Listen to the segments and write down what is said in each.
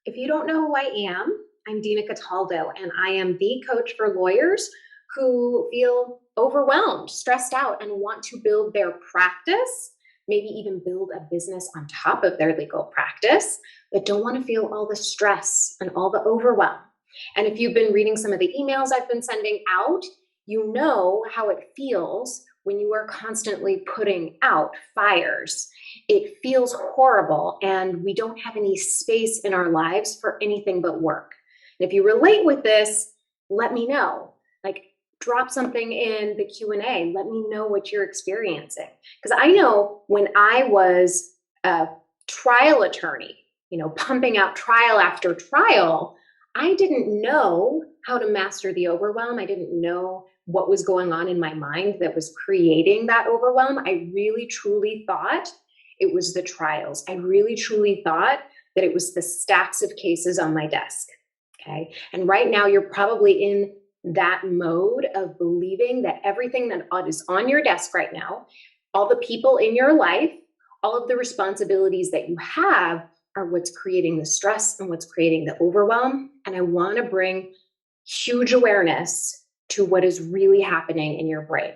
If you don't know who I am, I'm Dina Cataldo, and I am the coach for lawyers who feel overwhelmed, stressed out, and want to build their practice, maybe even build a business on top of their legal practice, but don't want to feel all the stress and all the overwhelm. And if you've been reading some of the emails I've been sending out, you know how it feels when you are constantly putting out fires. It feels horrible, and we don't have any space in our lives for anything but work. And if you relate with this, let me know. Like, drop something in the Q&A. Let me know what you're experiencing. Because I know when I was a trial attorney, pumping out trial after trial, I didn't know how to master the overwhelm. I didn't know what was going on in my mind that was creating that overwhelm. I really, truly thought it was the trials. I really, truly thought that it was the stacks of cases on my desk. Okay. And right now you're probably in that mode of believing that everything that is on your desk right now, all the people in your life, all of the responsibilities that you have are what's creating the stress and what's creating the overwhelm. And I want to bring huge awareness to what is really happening in your brain.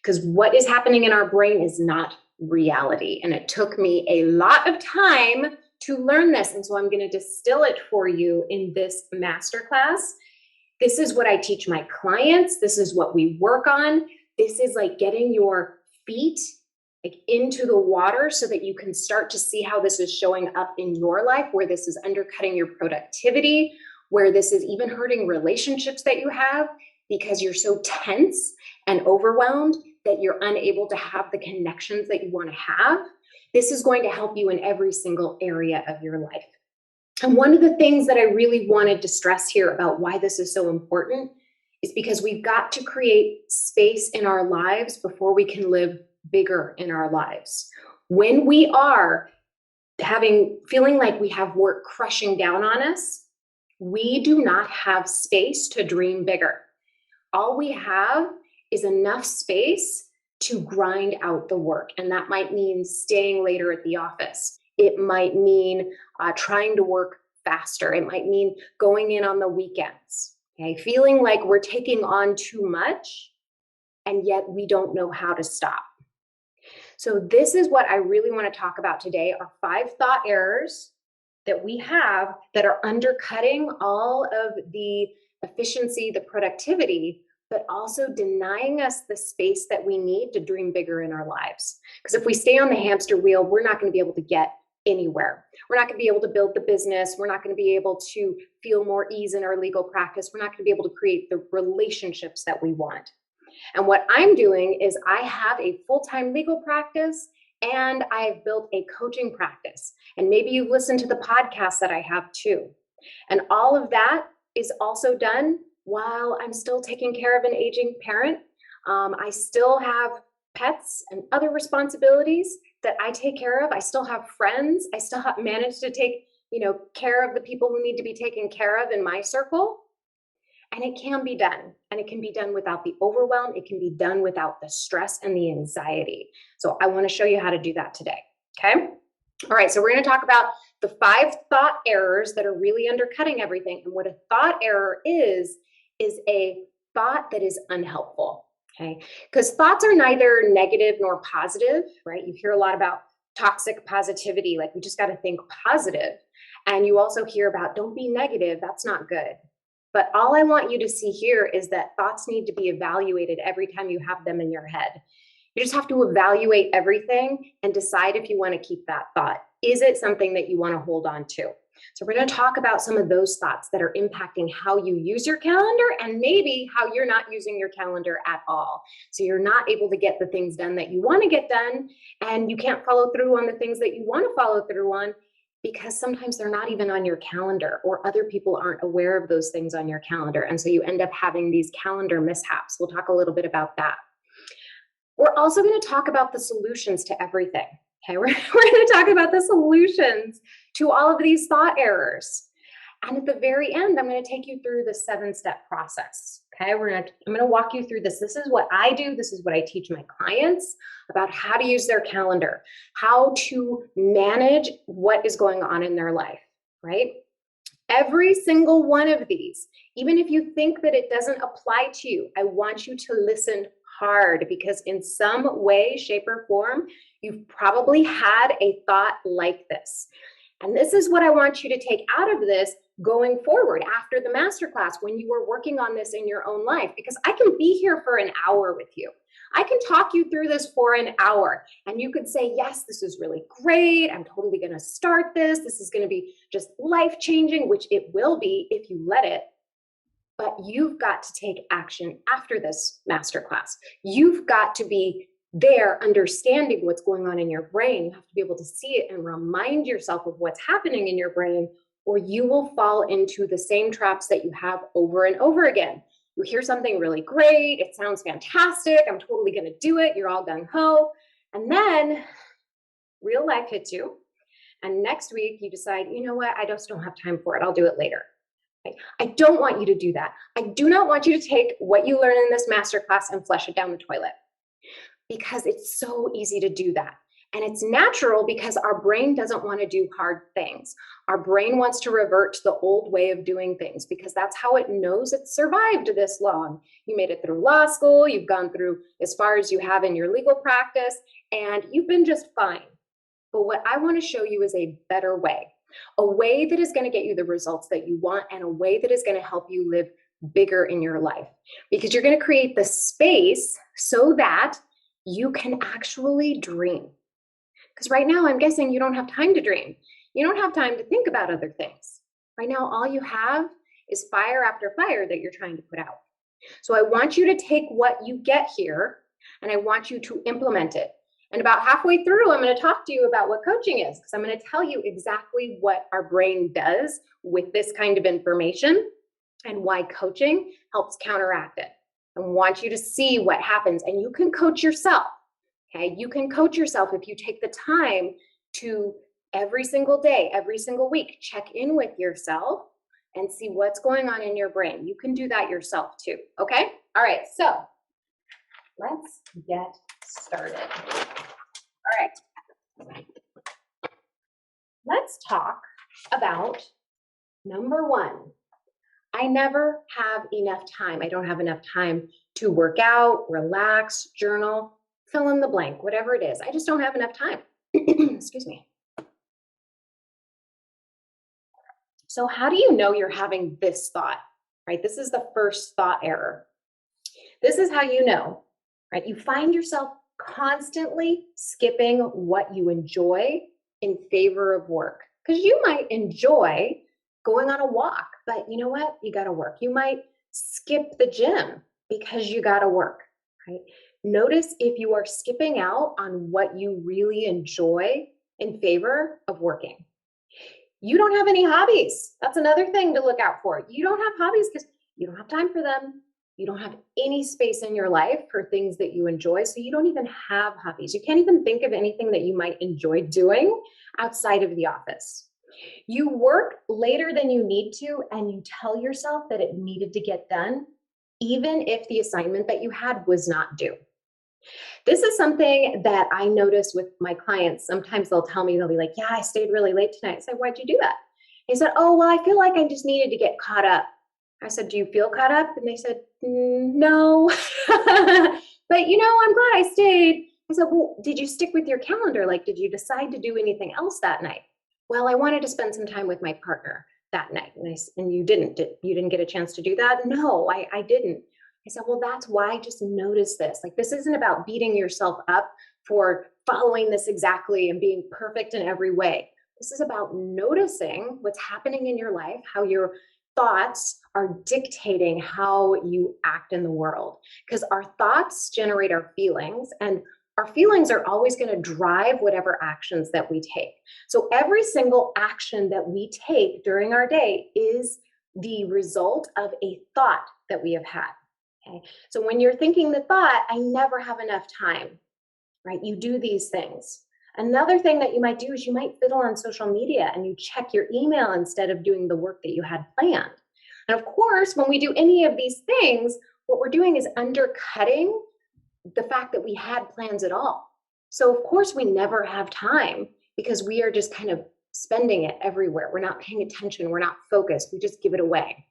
Because what is happening in our brain is not reality. And it took me a lot of time to learn this. And so I'm going to distill it for you in this masterclass. This is what I teach my clients. This is what we work on. This is like getting your feet into the water so that you can start to see how this is showing up in your life, where this is undercutting your productivity, where this is even hurting relationships that you have because you're so tense and overwhelmed that you're unable to have the connections that you want to have. This is going to help you in every single area of your life. And one of the things that I really wanted to stress here about why this is so important is because we've got to create space in our lives before we can live bigger in our lives. When we are feeling like we have work crushing down on us, we do not have space to dream bigger. All we have is enough space to grind out the work. And that might mean staying later at the office. It might mean trying to work faster. It might mean going in on the weekends. Okay? Feeling like we're taking on too much, and yet we don't know how to stop. So this is what I really want to talk about today, are 5 thought errors that we have that are undercutting all of the efficiency, the productivity, but also denying us the space that we need to dream bigger in our lives. Because if we stay on the hamster wheel, we're not going to be able to get anywhere. We're not going to be able to build the business. We're not going to be able to feel more ease in our legal practice. We're not going to be able to create the relationships that we want. And what I'm doing is I have a full-time legal practice and I've built a coaching practice. And maybe you've listened to the podcast that I have too. And all of that is also done while I'm still taking care of an aging parent. I still have pets and other responsibilities that I take care of. I still have friends. I still have managed to take, care of the people who need to be taken care of in my circle. And it can be done. And it can be done without the overwhelm. It can be done without the stress and the anxiety. So I want to show you how to do that today. Okay. All right. So we're going to talk about the 5 thought errors that are really undercutting everything. And what a thought error is a thought that is unhelpful. Okay. Because thoughts are neither negative nor positive, right? You hear a lot about toxic positivity. Like, we just got to think positive. And you also hear about don't be negative. That's not good. But all I want you to see here is that thoughts need to be evaluated every time you have them in your head. You just have to evaluate everything and decide if you want to keep that thought. Is it something that you want to hold on to? So we're going to talk about some of those thoughts that are impacting how you use your calendar and maybe how you're not using your calendar at all. So you're not able to get the things done that you want to get done, and you can't follow through on the things that you want to follow through on, because sometimes they're not even on your calendar, or other people aren't aware of those things on your calendar. And so you end up having these calendar mishaps. We'll talk a little bit about that. We're also going to talk about the solutions to everything. Okay, we're going to talk about the solutions to all of these thought errors. And at the very end, I'm going to take you through the 7-step process. Okay, I'm going to walk you through this. This is what I do. This is what I teach my clients about how to use their calendar, how to manage what is going on in their life, right? Every single one of these, even if you think that it doesn't apply to you, I want you to listen hard, because in some way, shape, or form, you've probably had a thought like this. And this is what I want you to take out of this going forward after the masterclass, when you are working on this in your own life, because I can be here for an hour with you. I can talk you through this for an hour, and you could say, yes, this is really great. I'm totally going to start this. This is going to be just life-changing, which it will be if you let it. But you've got to take action after this masterclass. You've got to be there understanding what's going on in your brain. You have to be able to see it and remind yourself of what's happening in your brain, or you will fall into the same traps that you have over and over again. You hear something really great, it sounds fantastic, I'm totally going to do it, you're all gung-ho, and then real life hits you, and next week you decide, you know what, I just don't have time for it, I'll do it later. I don't want you to do that. I do not want you to take what you learn in this masterclass and flush it down the toilet, because it's so easy to do that. And it's natural, because our brain doesn't want to do hard things. Our brain wants to revert to the old way of doing things, because that's how it knows it survived this long. You made it through law school, you've gone through as far as you have in your legal practice, and you've been just fine. But what I want to show you is a better way, a way that is going to get you the results that you want, and a way that is going to help you live bigger in your life, because you're going to create the space so that you can actually dream. Because right now, I'm guessing you don't have time to dream. You don't have time to think about other things. Right now, all you have is fire after fire that you're trying to put out. So I want you to take what you get here, and I want you to implement it. And about halfway through, I'm going to talk to you about what coaching is, because I'm going to tell you exactly what our brain does with this kind of information and why coaching helps counteract it. I want you to see what happens, and you can coach yourself. Okay, you can coach yourself if you take the time to every single day, every single week, check in with yourself and see what's going on in your brain. You can do that yourself too. Okay, all right, so let's get started. All right, let's talk about number one. I never have enough time. I don't have enough time to work out, relax, journal, fill in the blank, whatever it is. I just don't have enough time. Excuse me. So how do you know you're having this thought, right? This is the first thought error. This is how you know, right? You find yourself constantly skipping what you enjoy in favor of work, because you might enjoy going on a walk, but you know what? You got to work. You might skip the gym because you got to work, right? Notice if you are skipping out on what you really enjoy in favor of working. You don't have any hobbies. That's another thing to look out for. You don't have hobbies because you don't have time for them. You don't have any space in your life for things that you enjoy, so you don't even have hobbies. You can't even think of anything that you might enjoy doing outside of the office. You work later than you need to, and you tell yourself that it needed to get done, even if the assignment that you had was not due. This is something that I notice with my clients. Sometimes they'll tell me, they'll be like, yeah, I stayed really late tonight. I said, why'd you do that? They said, oh, well, I feel like I just needed to get caught up. I said, do you feel caught up? And they said, no, but you know, I'm glad I stayed. I said, well, did you stick with your calendar? Like, did you decide to do anything else that night? Well, I wanted to spend some time with my partner that night. And you didn't get a chance to do that? No, I didn't. I said, well, that's why. Just notice this. Like, this isn't about beating yourself up for following this exactly and being perfect in every way. This is about noticing what's happening in your life, how your thoughts are dictating how you act in the world. Because our thoughts generate our feelings, and our feelings are always going to drive whatever actions that we take. So every single action that we take during our day is the result of a thought that we have had. Okay. So when you're thinking the thought, I never have enough time, right? You do these things. Another thing that you might do is you might fiddle on social media and you check your email instead of doing the work that you had planned. And of course, when we do any of these things, what we're doing is undercutting the fact that we had plans at all. So of course we never have time because we are just kind of spending it everywhere. We're not paying attention. We're not focused. We just give it away.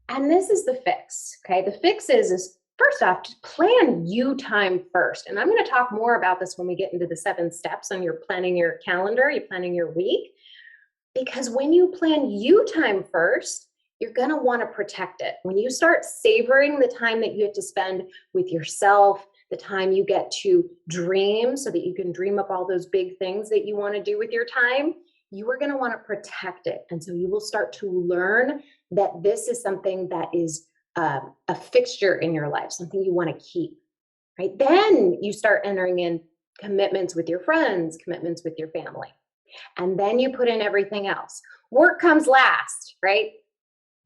And this is the fix, okay? The fix is first off, just plan you time first. And I'm going to talk more about this when we get into the 7 steps on your planning your calendar, you're planning your week. Because when you plan you time first, you're going to want to protect it. When you start savoring the time that you have to spend with yourself, the time you get to dream so that you can dream up all those big things that you want to do with your time, you are going to want to protect it. And so you will start to learn that this is something that is a fixture in your life, something you want to keep, right? Then you start entering in commitments with your friends, commitments with your family. And then you put in everything else. Work comes last, right?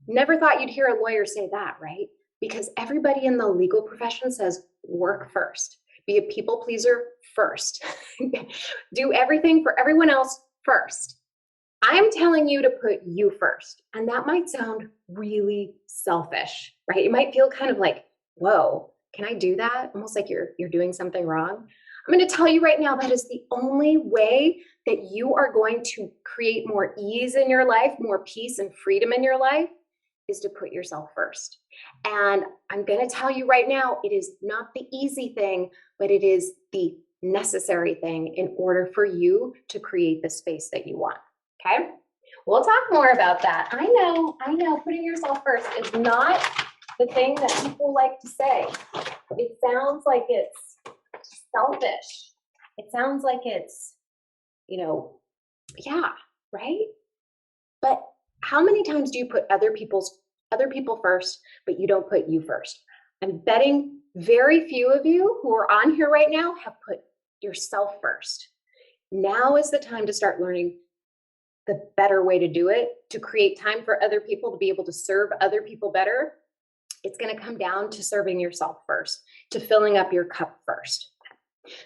Never thought you'd hear a lawyer say that, right? Because everybody in the legal profession says work first. Be a people pleaser first. Do everything for everyone else first. I'm telling you to put you first. And that might sound really selfish, right? It might feel kind of like, whoa, can I do that? Almost like you're doing something wrong. I'm going to tell you right now, that is the only way that you are going to create more ease in your life, more peace and freedom in your life, is to put yourself first. And I'm going to tell you right now, it is not the easy thing, but it is the necessary thing in order for you to create the space that you want. Okay? We'll talk more about that. I know, putting yourself first is not the thing that people like to say. It sounds like it's selfish. It sounds like it's, yeah, right? But how many times do you put other people first, but you don't put you first? I'm betting very few of you who are on here right now have put yourself first. Now is the time to start learning the better way to do it, to create time for other people, to be able to serve other people better. It's going to come down to serving yourself first, to filling up your cup first.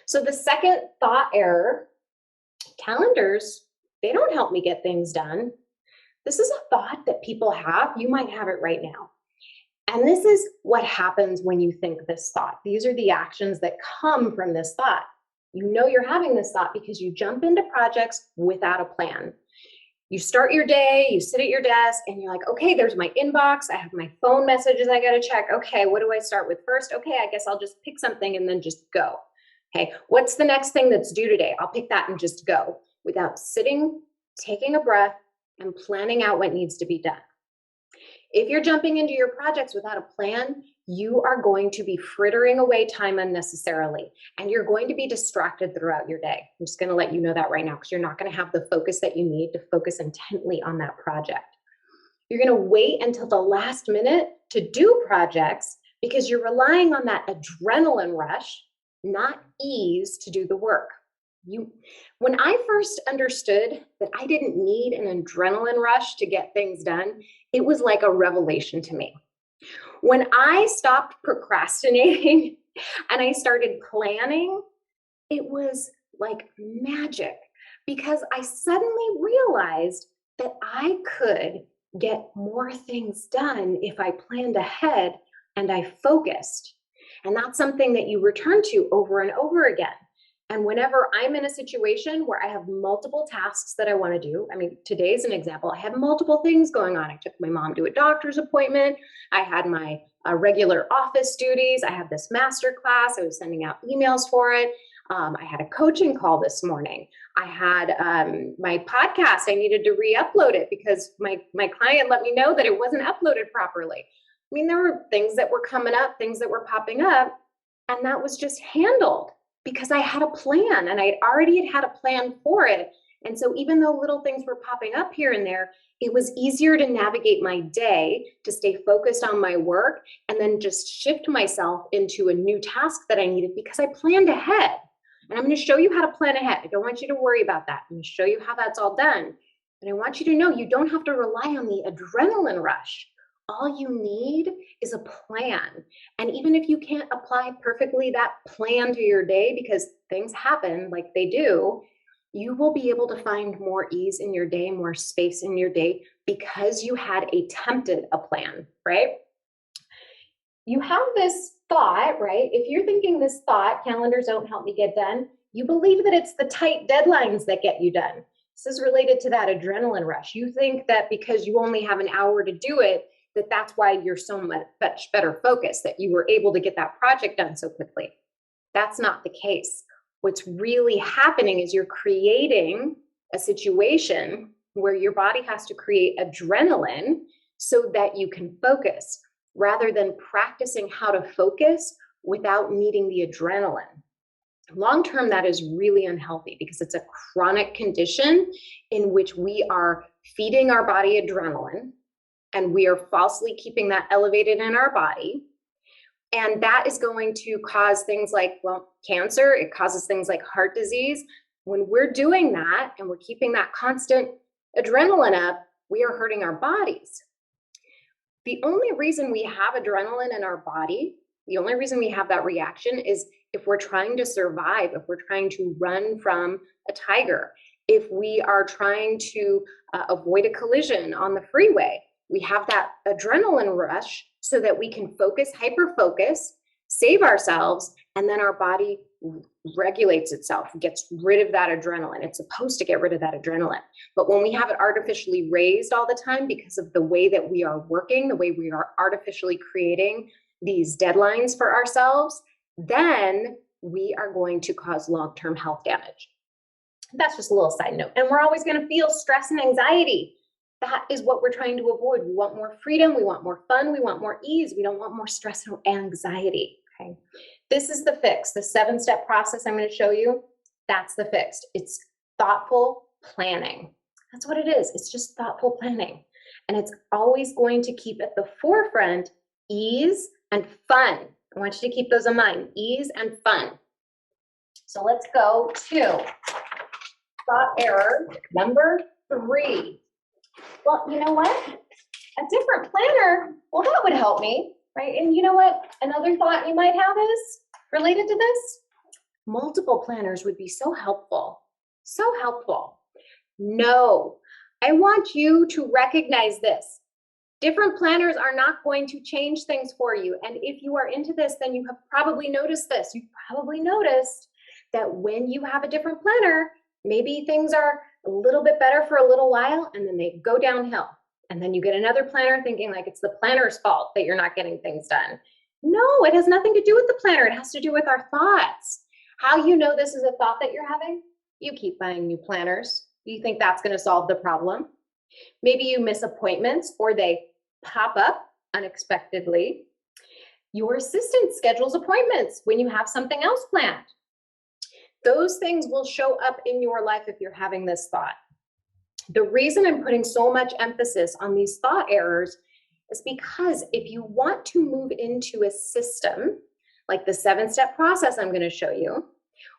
So the second thought error, calendars, they don't help me get things done. This is a thought that people have. You might have it right now. And this is what happens when you think this thought. These are the actions that come from this thought. You know you're having this thought because you jump into projects without a plan. You start your day, you sit at your desk, and you're like, okay, there's my inbox. I have my phone messages I got to check. Okay, what do I start with first? Okay, I guess I'll just pick something and then just go. Okay, what's the next thing that's due today? I'll pick that and just go without sitting, taking a breath, and planning out what needs to be done. If you're jumping into your projects without a plan, you are going to be frittering away time unnecessarily, and you're going to be distracted throughout your day. I'm just going to let you know that right now, because you're not going to have the focus that you need to focus intently on that project. You're going to wait until the last minute to do projects because you're relying on that adrenaline rush, not ease, to do the work. When I first understood that I didn't need an adrenaline rush to get things done, it was like a revelation to me. When I stopped procrastinating and I started planning, it was like magic, because I suddenly realized that I could get more things done if I planned ahead and I focused. And that's something that you return to over and over again. And whenever I'm in a situation where I have multiple tasks that I want to do, I mean, today's an example. I have multiple things going on. I took my mom to a doctor's appointment. I had my regular office duties. I have this master class. I was sending out emails for it. I had a coaching call this morning. I had my podcast. I needed to re-upload it because my client let me know that it wasn't uploaded properly. I mean, there were things that were coming up, things that were popping up, and that was just handled because I had a plan, and I already had a plan for it. And so even though little things were popping up here and there, it was easier to navigate my day, to stay focused on my work, and then just shift myself into a new task that I needed because I planned ahead. And I'm going to show you how to plan ahead. I don't want you to worry about that. I'm going to show you how that's all done. And I want you to know you don't have to rely on the adrenaline rush. All you need is a plan. And even if you can't apply perfectly that plan to your day, because things happen like they do, you will be able to find more ease in your day, more space in your day, because you had attempted a plan, right? You have this thought, right? If you're thinking this thought, calendars don't help me get done, you believe that it's the tight deadlines that get you done. This is related to that adrenaline rush. You think that because you only have an hour to do it, that's why you're so much better focused, that you were able to get that project done so quickly. That's not the case. What's really happening is you're creating a situation where your body has to create adrenaline so that you can focus, rather than practicing how to focus without needing the adrenaline. Long term, that is really unhealthy because it's a chronic condition in which we are feeding our body adrenaline and we are falsely keeping that elevated in our body. And that is going to cause things like, well, cancer. It causes things like heart disease. When we're doing that and we're keeping that constant adrenaline up, we are hurting our bodies. The only reason we have adrenaline in our body, the only reason we have that reaction is if we're trying to survive, if we're trying to run from a tiger, if we are trying to avoid a collision on the freeway. We have that adrenaline rush so that we can focus, hyper-focus, save ourselves, and then our body regulates itself, gets rid of that adrenaline. It's supposed to get rid of that adrenaline. But when we have it artificially raised all the time because of the way that we are working, the way we are artificially creating these deadlines for ourselves, then we are going to cause long-term health damage. That's just a little side note. And we're always going to feel stress and anxiety. That is what we're trying to avoid. We want more freedom. We want more fun. We want more ease. We don't want more stress and anxiety. Okay. This is the fix. The 7-step process I'm going to show you. That's the fix. It's thoughtful planning. That's what it is. It's just thoughtful planning. And it's always going to keep at the forefront ease and fun. I want you to keep those in mind, ease and fun. So let's go to thought error number 3. Well, you know what? A different planner, well, that would help me, right? And you know what? Another thought you might have is related to this. Multiple planners would be so helpful. So helpful. No, I want you to recognize this. Different planners are not going to change things for you. And if you are into this, then you have probably noticed this. You've probably noticed that when you have a different planner, maybe things are a little bit better for a little while, and then they go downhill. And then you get another planner thinking like it's the planner's fault that you're not getting things done. No, it has nothing to do with the planner. It has to do with our thoughts. How you know this is a thought that you're having? You keep buying new planners. You think that's going to solve the problem? Maybe you miss appointments or they pop up unexpectedly. Your assistant schedules appointments when you have something else planned. Those things will show up in your life if you're having this thought. The reason I'm putting so much emphasis on these thought errors is because if you want to move into a system like the 7-step process I'm going to show you,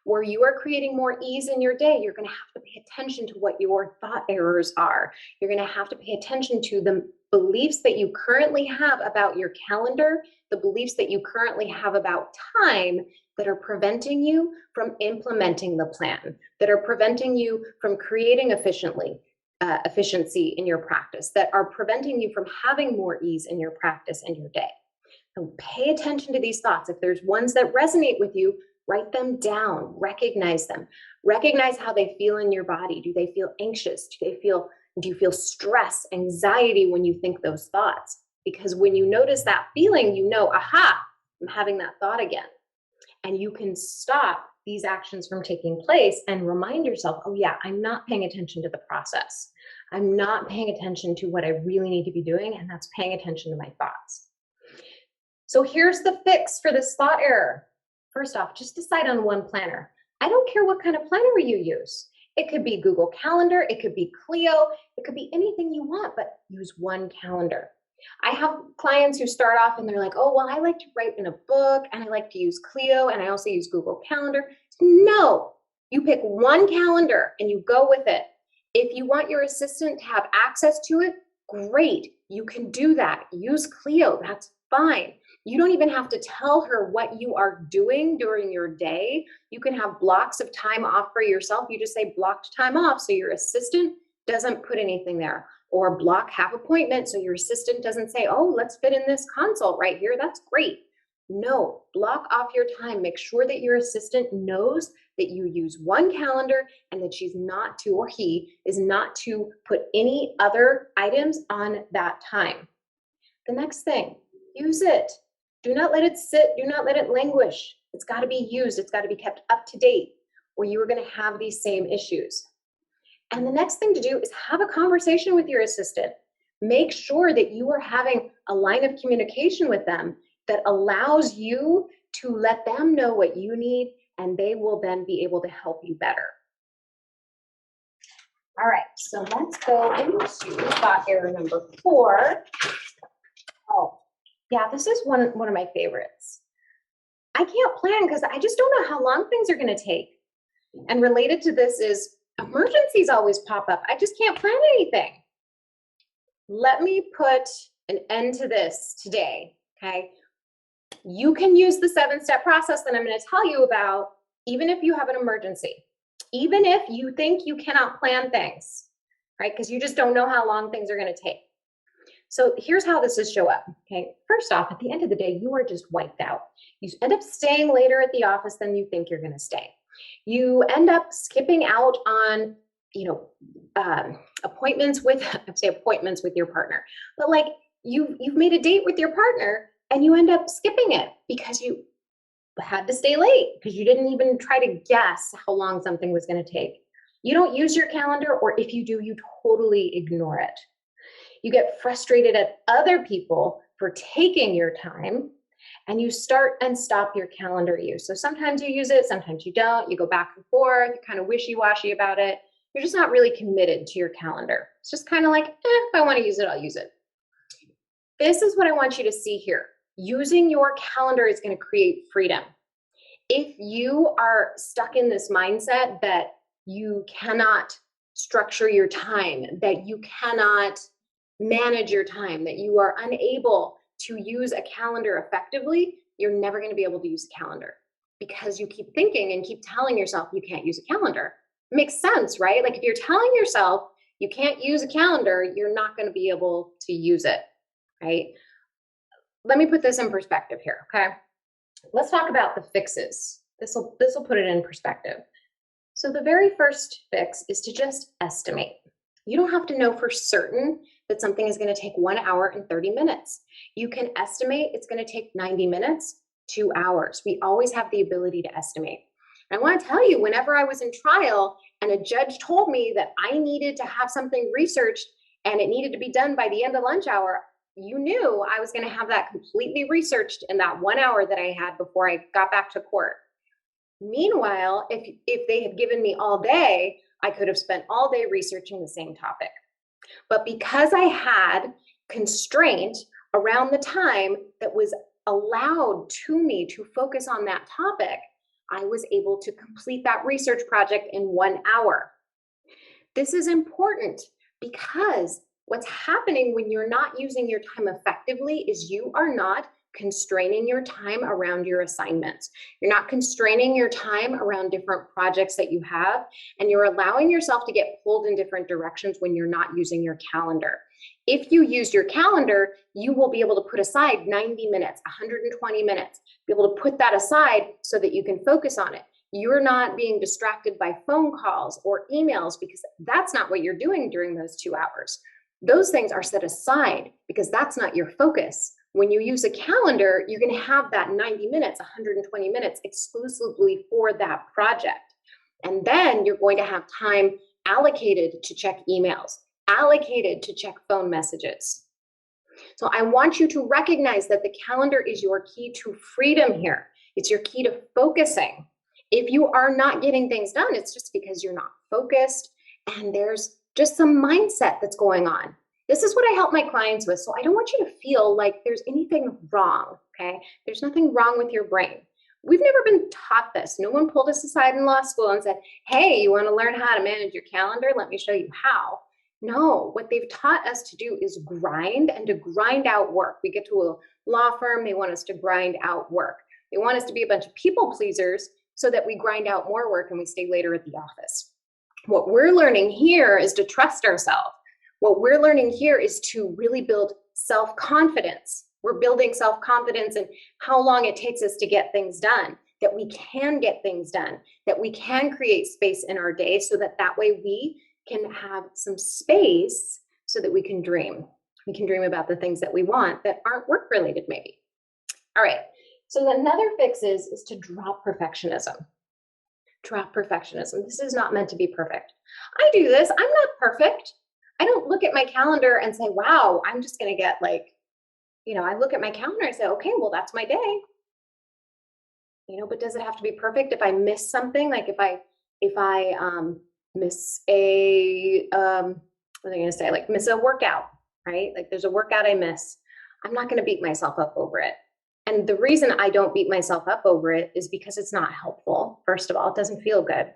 where you are creating more ease in your day, you're going to have to pay attention to what your thought errors are. You're going to have to pay attention to the beliefs that you currently have about your calendar, the beliefs that you currently have about time that are preventing you from implementing the plan, that are preventing you from creating efficiency in your practice, that are preventing you from having more ease in your practice and your day. So pay attention to these thoughts. If there's ones that resonate with you, write them down, recognize them, recognize how they feel in your body. Do they feel anxious? Do you feel stress, anxiety when you think those thoughts? Because when you notice that feeling, you know, aha, I'm having that thought again. And you can stop these actions from taking place and remind yourself, oh yeah, I'm not paying attention to the process. I'm not paying attention to what I really need to be doing, and that's paying attention to my thoughts. So here's the fix for this thought error. First off, just decide on one planner. I don't care what kind of planner you use. It could be Google Calendar, it could be Clio, it could be anything you want, but use one calendar. I have clients who start off and they're like, oh, well, I like to write in a book and I like to use Clio and I also use Google Calendar. No, you pick one calendar and you go with it. If you want your assistant to have access to it, great, you can do that. Use Clio, that's fine. You don't even have to tell her what you are doing during your day. You can have blocks of time off for yourself. You just say blocked time off so your assistant doesn't put anything there. Or block half appointment so your assistant doesn't say, oh, let's fit in this consult right here. That's great. No, block off your time. Make sure that your assistant knows that you use one calendar and that she's not to, or he is not to put any other items on that time. The next thing, use it. Do not let it sit. Do not let it languish. It's got to be used. It's got to be kept up to date, or you are going to have these same issues. And the next thing to do is have a conversation with your assistant. Make sure that you are having a line of communication with them that allows you to let them know what you need, and they will then be able to help you better. All right, so let's go into thought error number 4. Oh, yeah, this is one of my favorites. I can't plan because I just don't know how long things are going to take. And related to this is emergencies always pop up. I just can't plan anything. Let me put an end to this today, okay? You can use the 7-step process that I'm going to tell you about, even if you have an emergency, even if you think you cannot plan things, right? Because you just don't know how long things are going to take. So here's how this is show up, okay? First off, at the end of the day, you are just wiped out. You end up staying later at the office than you think you're going to stay. You end up skipping out on, appointments with, appointments with your partner, but like you've made a date with your partner and you end up skipping it because you had to stay late because you didn't even try to guess how long something was going to take. You don't use your calendar, or if you do, you totally ignore it. You get frustrated at other people for taking your time, and you start and stop your calendar use. So sometimes you use it, sometimes you don't. You go back and forth, you're kind of wishy-washy about it. You're just not really committed to your calendar. It's just kind of like, if I want to use it, I'll use it. This is what I want you to see here. Using your calendar is going to create freedom. If you are stuck in this mindset that you cannot structure your time, that you cannot manage your time, that you are unable to use a calendar effectively, you're never going to be able to use a calendar because you keep thinking and keep telling yourself you can't use a calendar. It makes sense, right? Like if you're telling yourself you can't use a calendar, you're not going to be able to use it, right? Let me put this in perspective here, okay? Let's talk about the fixes. This will put it in perspective. So the very first fix is to just estimate. You don't have to know for certain that something is going to take 1 hour and 30 minutes. You can estimate it's going to take 90 minutes, 2 hours. We always have the ability to estimate. And I want to tell you, whenever I was in trial and a judge told me that I needed to have something researched and it needed to be done by the end of lunch hour, you knew I was going to have that completely researched in that 1 hour that I had before I got back to court. Meanwhile, if they had given me all day, I could have spent all day researching the same topic. But because I had constraint around the time that was allowed to me to focus on that topic, I was able to complete that research project in 1 hour. This is important because what's happening when you're not using your time effectively is you are not constraining your time around your assignments. You're not constraining your time around different projects that you have, and you're allowing yourself to get pulled in different directions when you're not using your calendar. If you use your calendar, you will be able to put aside 90 minutes, 120 minutes, be able to put that aside so that you can focus on it. You're not being distracted by phone calls or emails because that's not what you're doing during those 2 hours. Those things are set aside because that's not your focus. When you use a calendar, you're going to have that 90 minutes, 120 minutes exclusively for that project. And then you're going to have time allocated to check emails, allocated to check phone messages. So I want you to recognize that the calendar is your key to freedom here. It's your key to focusing. If you are not getting things done, it's just because you're not focused and there's just some mindset that's going on. This is what I help my clients with. So I don't want you to feel like there's anything wrong, okay? There's nothing wrong with your brain. We've never been taught this. No one pulled us aside in law school and said, hey, you want to learn how to manage your calendar? Let me show you how. No, what they've taught us to do is grind and to grind out work. We get to a law firm, they want us to grind out work. They want us to be a bunch of people pleasers so that we grind out more work and we stay later at the office. What we're learning here is to trust ourselves. What we're learning here is to really build self-confidence. We're building self-confidence in how long it takes us to get things done, that we can get things done, that we can create space in our day so that way we can have some space so that we can dream. We can dream about the things that we want that aren't work-related maybe. All right, so another fix is to drop perfectionism. Drop perfectionism. This is not meant to be perfect. I do this. I'm not perfect. I don't look at my calendar and say, wow, I'm just going to get like, I look at my calendar and say, okay, well, that's my day. But does it have to be perfect? If I miss something, like if I miss a, what am I going to say? Like miss a workout, right? Like there's a workout I miss. I'm not going to beat myself up over it. And the reason I don't beat myself up over it is because it's not helpful. First of all, it doesn't feel good,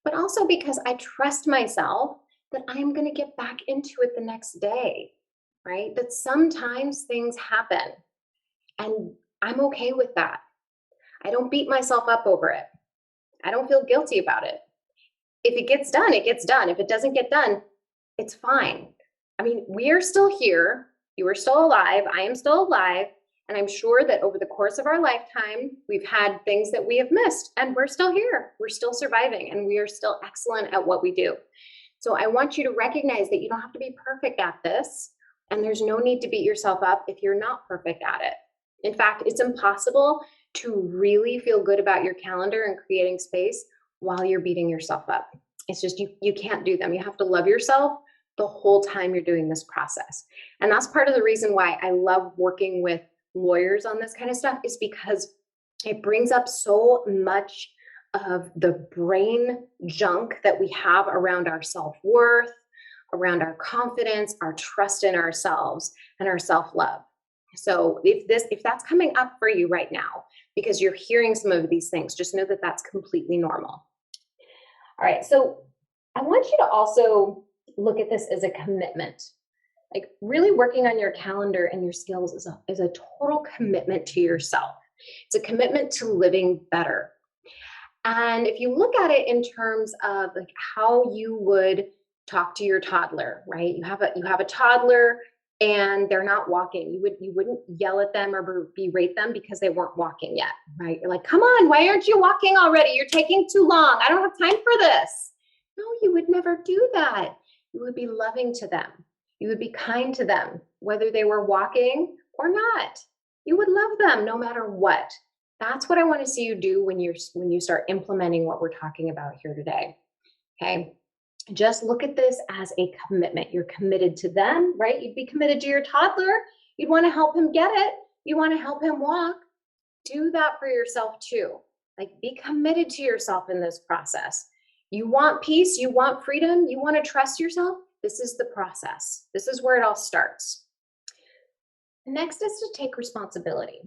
but also because I trust myself that I'm going to get back into it the next day, right? That sometimes things happen and I'm okay with that. I don't beat myself up over it. I don't feel guilty about it. If it gets done, it gets done. If it doesn't get done, it's fine. I mean, we are still here. You are still alive. I am still alive. And I'm sure that over the course of our lifetime, we've had things that we have missed and we're still here. We're still surviving and we are still excellent at what we do. So I want you to recognize that you don't have to be perfect at this. And there's no need to beat yourself up if you're not perfect at it. In fact, it's impossible to really feel good about your calendar and creating space while you're beating yourself up. It's just, you can't do them. You have to love yourself the whole time you're doing this process. And that's part of the reason why I love working with lawyers on this kind of stuff, is because it brings up so much of the brain junk that we have around our self-worth, around our confidence, our trust in ourselves, and our self-love. So if that's coming up for you right now, because you're hearing some of these things, just know that that's completely normal. All right, so I want you to also look at this as a commitment. Like really working on your calendar and your skills is a total commitment to yourself. It's a commitment to living better. And if you look at it in terms of like how you would talk to your toddler, right? You have a toddler and they're not walking. You wouldn't yell at them or berate them because they weren't walking yet, right? You're like, come on, why aren't you walking already? You're taking too long. I don't have time for this. No, you would never do that. You would be loving to them. You would be kind to them, whether they were walking or not. You would love them no matter what. That's what I want to see you do when you start implementing what we're talking about here today. Okay. Just look at this as a commitment. You're committed to them, right? You'd be committed to your toddler. You'd want to help him get it. You want to help him walk. Do that for yourself too. Like be committed to yourself in this process. You want peace, you want freedom, you want to trust yourself. This is the process. This is where it all starts. Next is to take responsibility.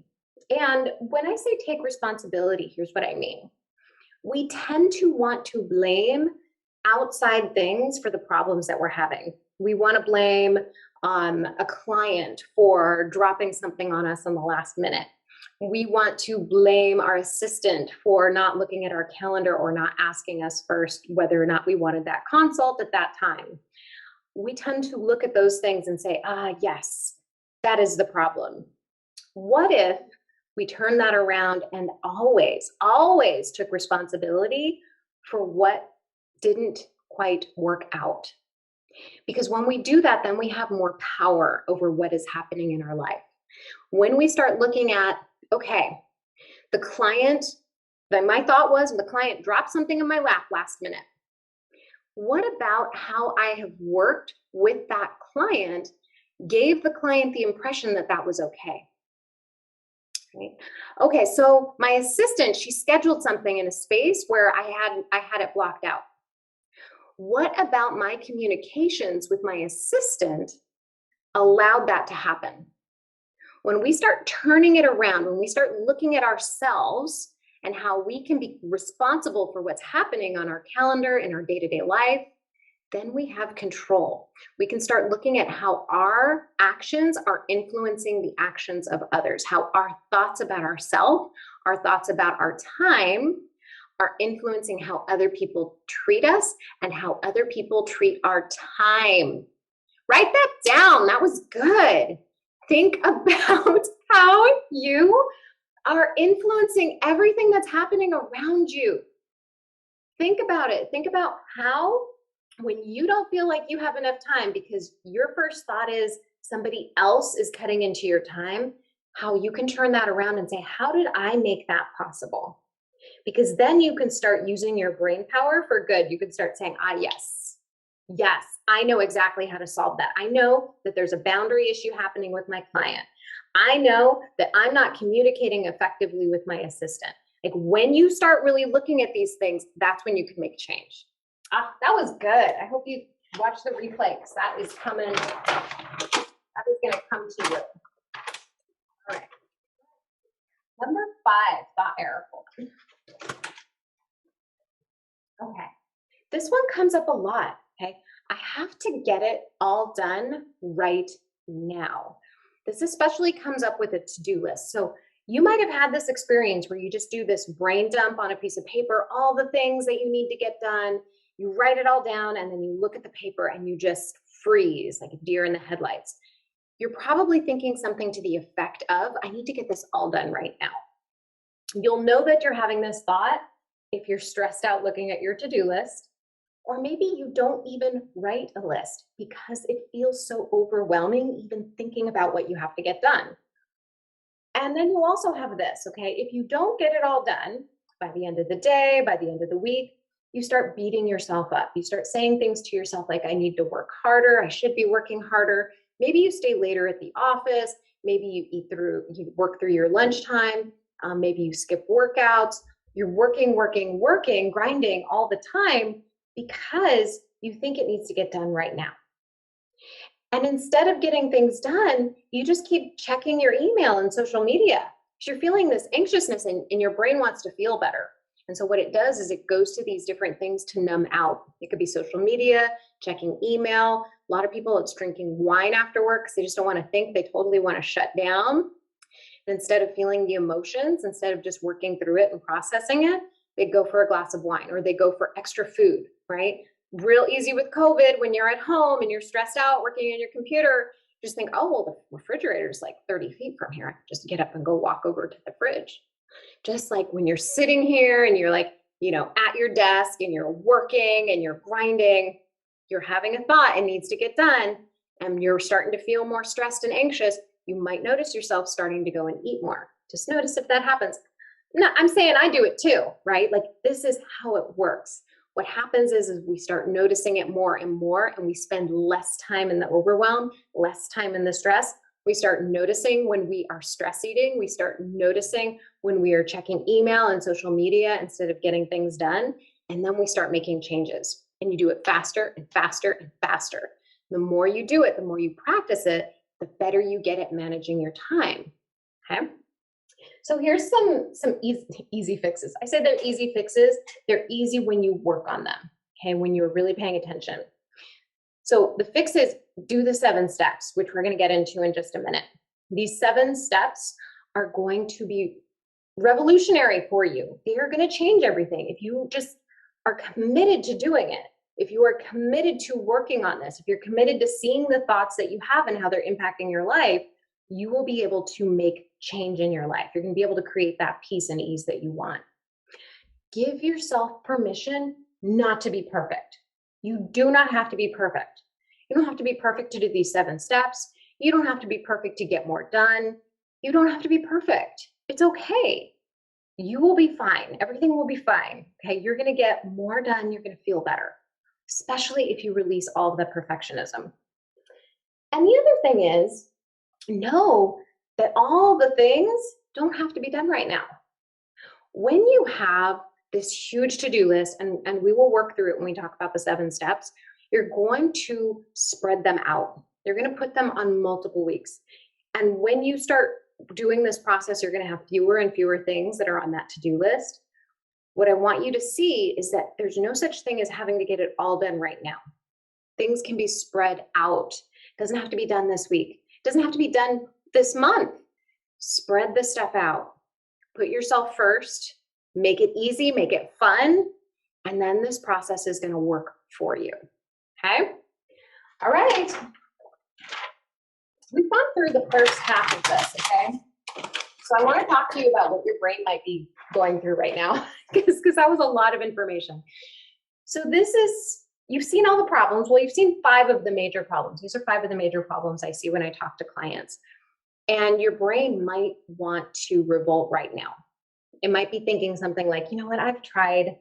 And when I say take responsibility, here's what I mean. We tend to want to blame outside things for the problems that we're having. We want to blame a client for dropping something on us in the last minute. We want to blame our assistant for not looking at our calendar or not asking us first whether or not we wanted that consult at that time. We tend to look at those things and say, yes, that is the problem. What if we turn that around and always took responsibility for what didn't quite work out? Because when we do that, then we have more power over what is happening in our life. When we start looking at, okay, the client, my thought was the client dropped something in my lap last minute. What about how I have worked with that client gave the client the impression that that was okay? Right? Okay, so my assistant, she scheduled something in a space where I had it blocked out. What about my communications with my assistant allowed that to happen? When we start turning it around, when we start looking at ourselves and how we can be responsible for what's happening on our calendar in our day-to-day life, then we have control. We can start looking at how our actions are influencing the actions of others, how our thoughts about ourselves, our thoughts about our time are influencing how other people treat us and how other people treat our time. Write that down. That was good. Think about how you are influencing everything that's happening around you. Think about it. Think about how, when you don't feel like you have enough time because your first thought is somebody else is cutting into your time, how you can turn that around and say, how did I make that possible? Because then you can start using your brain power for good. You can start saying, yes, I know exactly how to solve that. I know that there's a boundary issue happening with my client. I know that I'm not communicating effectively with my assistant. Like when you start really looking at these things, that's when you can make change. Ah, that was good. I hope you watch the replay because that is coming. That is going to come to you. All right. Number 5, thought error. Okay. This one comes up a lot. Okay. I have to get it all done right now. This especially comes up with a to-do list. So you might have had this experience where you just do this brain dump on a piece of paper, all the things that you need to get done. You write it all down and then you look at the paper and you just freeze like a deer in the headlights. You're probably thinking something to the effect of, I need to get this all done right now. You'll know that you're having this thought if you're stressed out looking at your to-do list, or maybe you don't even write a list because it feels so overwhelming even thinking about what you have to get done. And then you also have this, okay? If you don't get it all done by the end of the day, by the end of the week, you start beating yourself up. You start saying things to yourself like, I need to work harder. I should be working harder. Maybe you stay later at the office. Maybe you work through your lunchtime. Maybe you skip workouts. You're working, grinding all the time because you think it needs to get done right now. And instead of getting things done, you just keep checking your email and social media. You're feeling this anxiousness and your brain wants to feel better. And so what it does is it goes to these different things to numb out. It could be social media, checking email. A lot of people, it's drinking wine after work because they just don't want to think. They totally want to shut down. And instead of feeling the emotions, instead of just working through it and processing it, they go for a glass of wine or they go for extra food, right? Real easy with COVID when you're at home and you're stressed out working on your computer, just think, oh, well, the refrigerator's like 30 feet from here. I can just get up and go walk over to the fridge. Just like when you're sitting here and you're like, at your desk and you're working and you're grinding, you're having a thought, it needs to get done, and you're starting to feel more stressed and anxious, you might notice yourself starting to go and eat more. Just notice if that happens. No, I'm saying I do it too, right? Like this is how it works. What happens is we start noticing it more and more, and we spend less time in the overwhelm, less time in the stress. We start noticing when we are stress eating. We start noticing when we are checking email and social media instead of getting things done. And then we start making changes. And you do it faster and faster and faster. The more you do it, the more you practice it, the better you get at managing your time. Okay? So here's some easy fixes. I say they're easy fixes. They're easy when you work on them, okay, when you're really paying attention. So the fix is do the 7 steps, which we're going to get into in just a minute. These 7 steps are going to be revolutionary for you. They are going to change everything. If you just are committed to doing it, if you are committed to working on this, if you're committed to seeing the thoughts that you have and how they're impacting your life, you will be able to make change in your life. You're going to be able to create that peace and ease that you want. Give yourself permission not to be perfect. You do not have to be perfect. You don't have to be perfect to do these 7 steps. You don't have to be perfect to get more done. You don't have to be perfect. It's okay. You will be fine. Everything will be fine. Okay, you're going to get more done. You're going to feel better, especially if you release all of the perfectionism. And the other thing is, know that all the things don't have to be done right now. When you have this huge to-do list, and we will work through it when we talk about the 7 steps, you're going to spread them out. You're going to put them on multiple weeks. And when you start doing this process, you're going to have fewer and fewer things that are on that to-do list. What I want you to see is that there's no such thing as having to get it all done right now. Things can be spread out. It doesn't have to be done this week. It doesn't have to be done this month. Spread the stuff out. Put yourself first. Make it easy. Make it fun. And then this process is going to work for you. Okay? All right. We found through the first half of this, okay? So I want to talk to you about what your brain might be going through right now, because that was a lot of information. So this is, you've seen all the problems. Well, you've seen 5 of the major problems. These are 5 of the major problems I see when I talk to clients. And your brain might want to revolt right now. It might be thinking something like, you know what, I've tried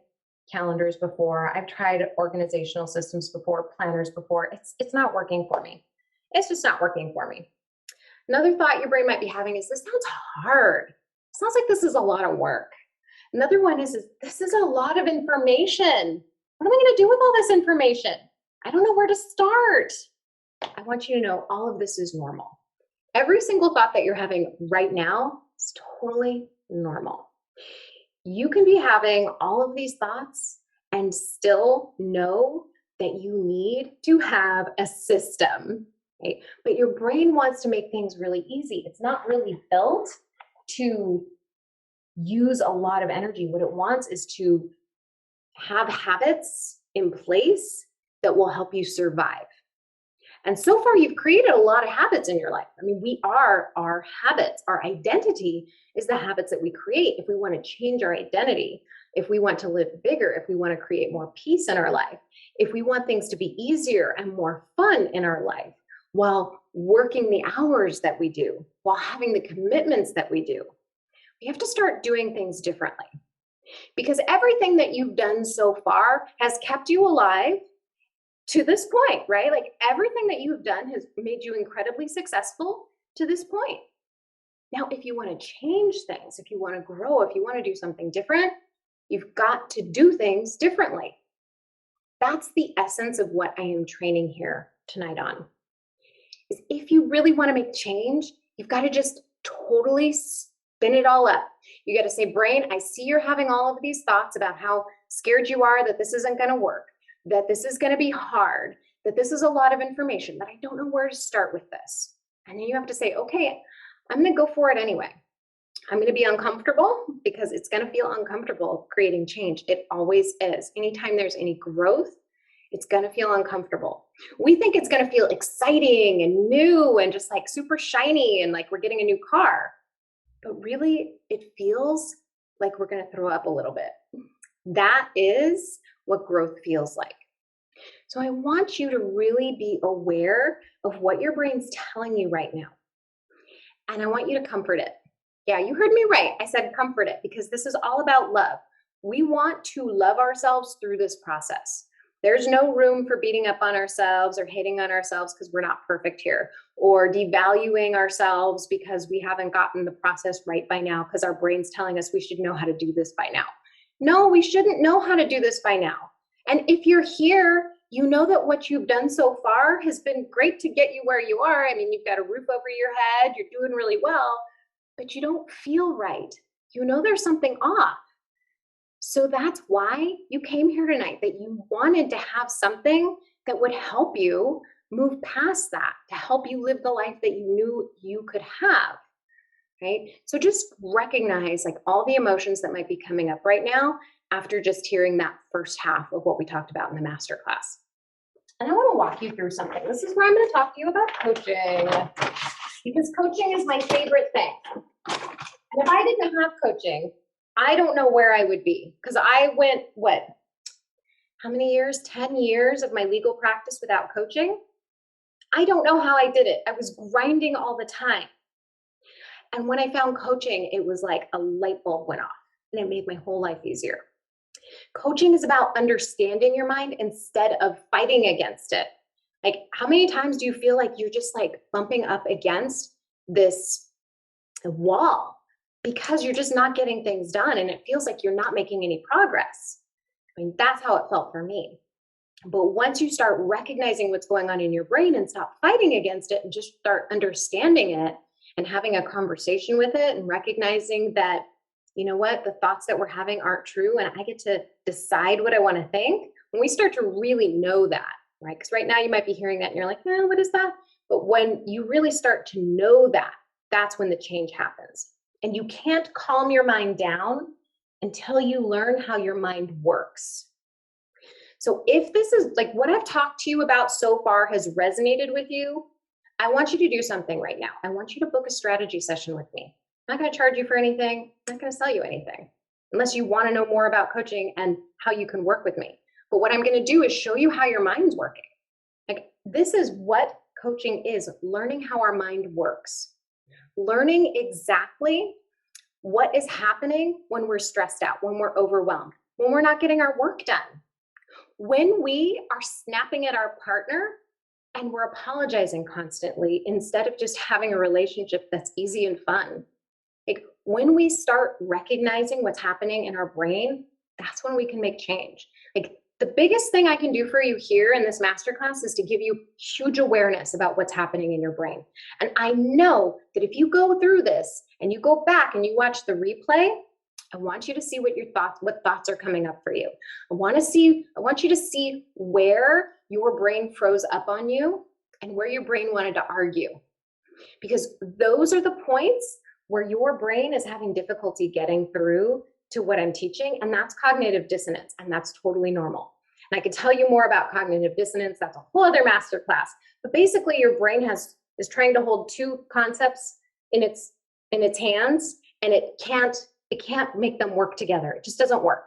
calendars before. I've tried organizational systems before, planners before. It's not working for me. It's just not working for me. Another thought your brain might be having is, this sounds hard. It sounds like this is a lot of work. Another one is this is a lot of information. What am I going to do with all this information? I don't know where to start. I want you to know all of this is normal. Every single thought that you're having right now is totally normal. You can be having all of these thoughts and still know that you need to have a system. Right? But your brain wants to make things really easy. It's not really built to use a lot of energy. What it wants is to have habits in place that will help you survive. And so far, you've created a lot of habits in your life. I mean, we are our habits. Our identity is the habits that we create. If we want to change our identity, if we want to live bigger, if we want to create more peace in our life, if we want things to be easier and more fun in our life, while working the hours that we do, while having the commitments that we do, we have to start doing things differently. Because everything that you've done so far has kept you alive to this point, right? Like everything that you've done has made you incredibly successful to this point. Now, if you want to change things, if you want to grow, if you want to do something different, you've got to do things differently. That's the essence of what I am training here tonight on. Is if you really want to make change, you've got to just totally spin it all up. You got to say, brain, I see you're having all of these thoughts about how scared you are that this isn't going to work, that this is going to be hard, that this is a lot of information, that I don't know where to start with this. And then you have to say, okay, I'm going to go for it anyway. I'm going to be uncomfortable because it's going to feel uncomfortable creating change. It always is. Anytime there's any growth, it's going to feel uncomfortable. We think it's going to feel exciting and new and just like super shiny and like we're getting a new car. But really, it feels like we're going to throw up a little bit. That is what growth feels like. So I want you to really be aware of what your brain's telling you right now. And I want you to comfort it. Yeah, you heard me right. I said comfort it because this is all about love. We want to love ourselves through this process. There's no room for beating up on ourselves or hating on ourselves because we're not perfect here, or devaluing ourselves because we haven't gotten the process right by now because our brain's telling us we should know how to do this by now. No, we shouldn't know how to do this by now. And if you're here, you know that what you've done so far has been great to get you where you are. I mean, you've got a roof over your head, you're doing really well, but you don't feel right. You know there's something off. So that's why you came here tonight, that you wanted to have something that would help you move past that, to help you live the life that you knew you could have, right? So just recognize like all the emotions that might be coming up right now after just hearing that first half of what we talked about in the masterclass. And I want to walk you through something. This is where I'm going to talk to you about coaching, because coaching is my favorite thing. And if I didn't have coaching, I don't know where I would be, because I went, how many years? 10 years of my legal practice without coaching. I don't know how I did it. I was grinding all the time. And when I found coaching, it was like a light bulb went off and it made my whole life easier. Coaching is about understanding your mind instead of fighting against it. Like, how many times do you feel like you're just like bumping up against this wall because you're just not getting things done and it feels like you're not making any progress? I mean, that's how it felt for me. But once you start recognizing what's going on in your brain and stop fighting against it and just start understanding it and having a conversation with it and recognizing that, you know what, the thoughts that we're having aren't true and I get to decide what I want to think. When we start to really know that, right? Because right now you might be hearing that and you're like, what is that? But when you really start to know that, that's when the change happens. And you can't calm your mind down until you learn how your mind works. So if this is like what I've talked to you about so far has resonated with you, I want you to do something right now. I want you to book a strategy session with me. I'm not going to charge you for anything. I'm not going to sell you anything unless you want to know more about coaching and how you can work with me. But what I'm going to do is show you how your mind's working. Like, this is what coaching is, learning how our mind works, learning exactly what is happening when we're stressed out, when we're overwhelmed, when we're not getting our work done, when we are snapping at our partner and we're apologizing constantly instead of just having a relationship that's easy and fun. Like, when we start recognizing what's happening in our brain, that's when we can make change. Like, the biggest thing I can do for you here in this masterclass is to give you huge awareness about what's happening in your brain. And I know that if you go through this and you go back and you watch the replay, I want you to see what thoughts are coming up for you. I want you to see where your brain froze up on you and where your brain wanted to argue. Because those are the points where your brain is having difficulty getting through to what I'm teaching, and that's cognitive dissonance, and that's totally normal. And I could tell you more about cognitive dissonance. That's a whole other masterclass. But basically, your brain is trying to hold two concepts in its hands, and it can't make them work together. It just doesn't work.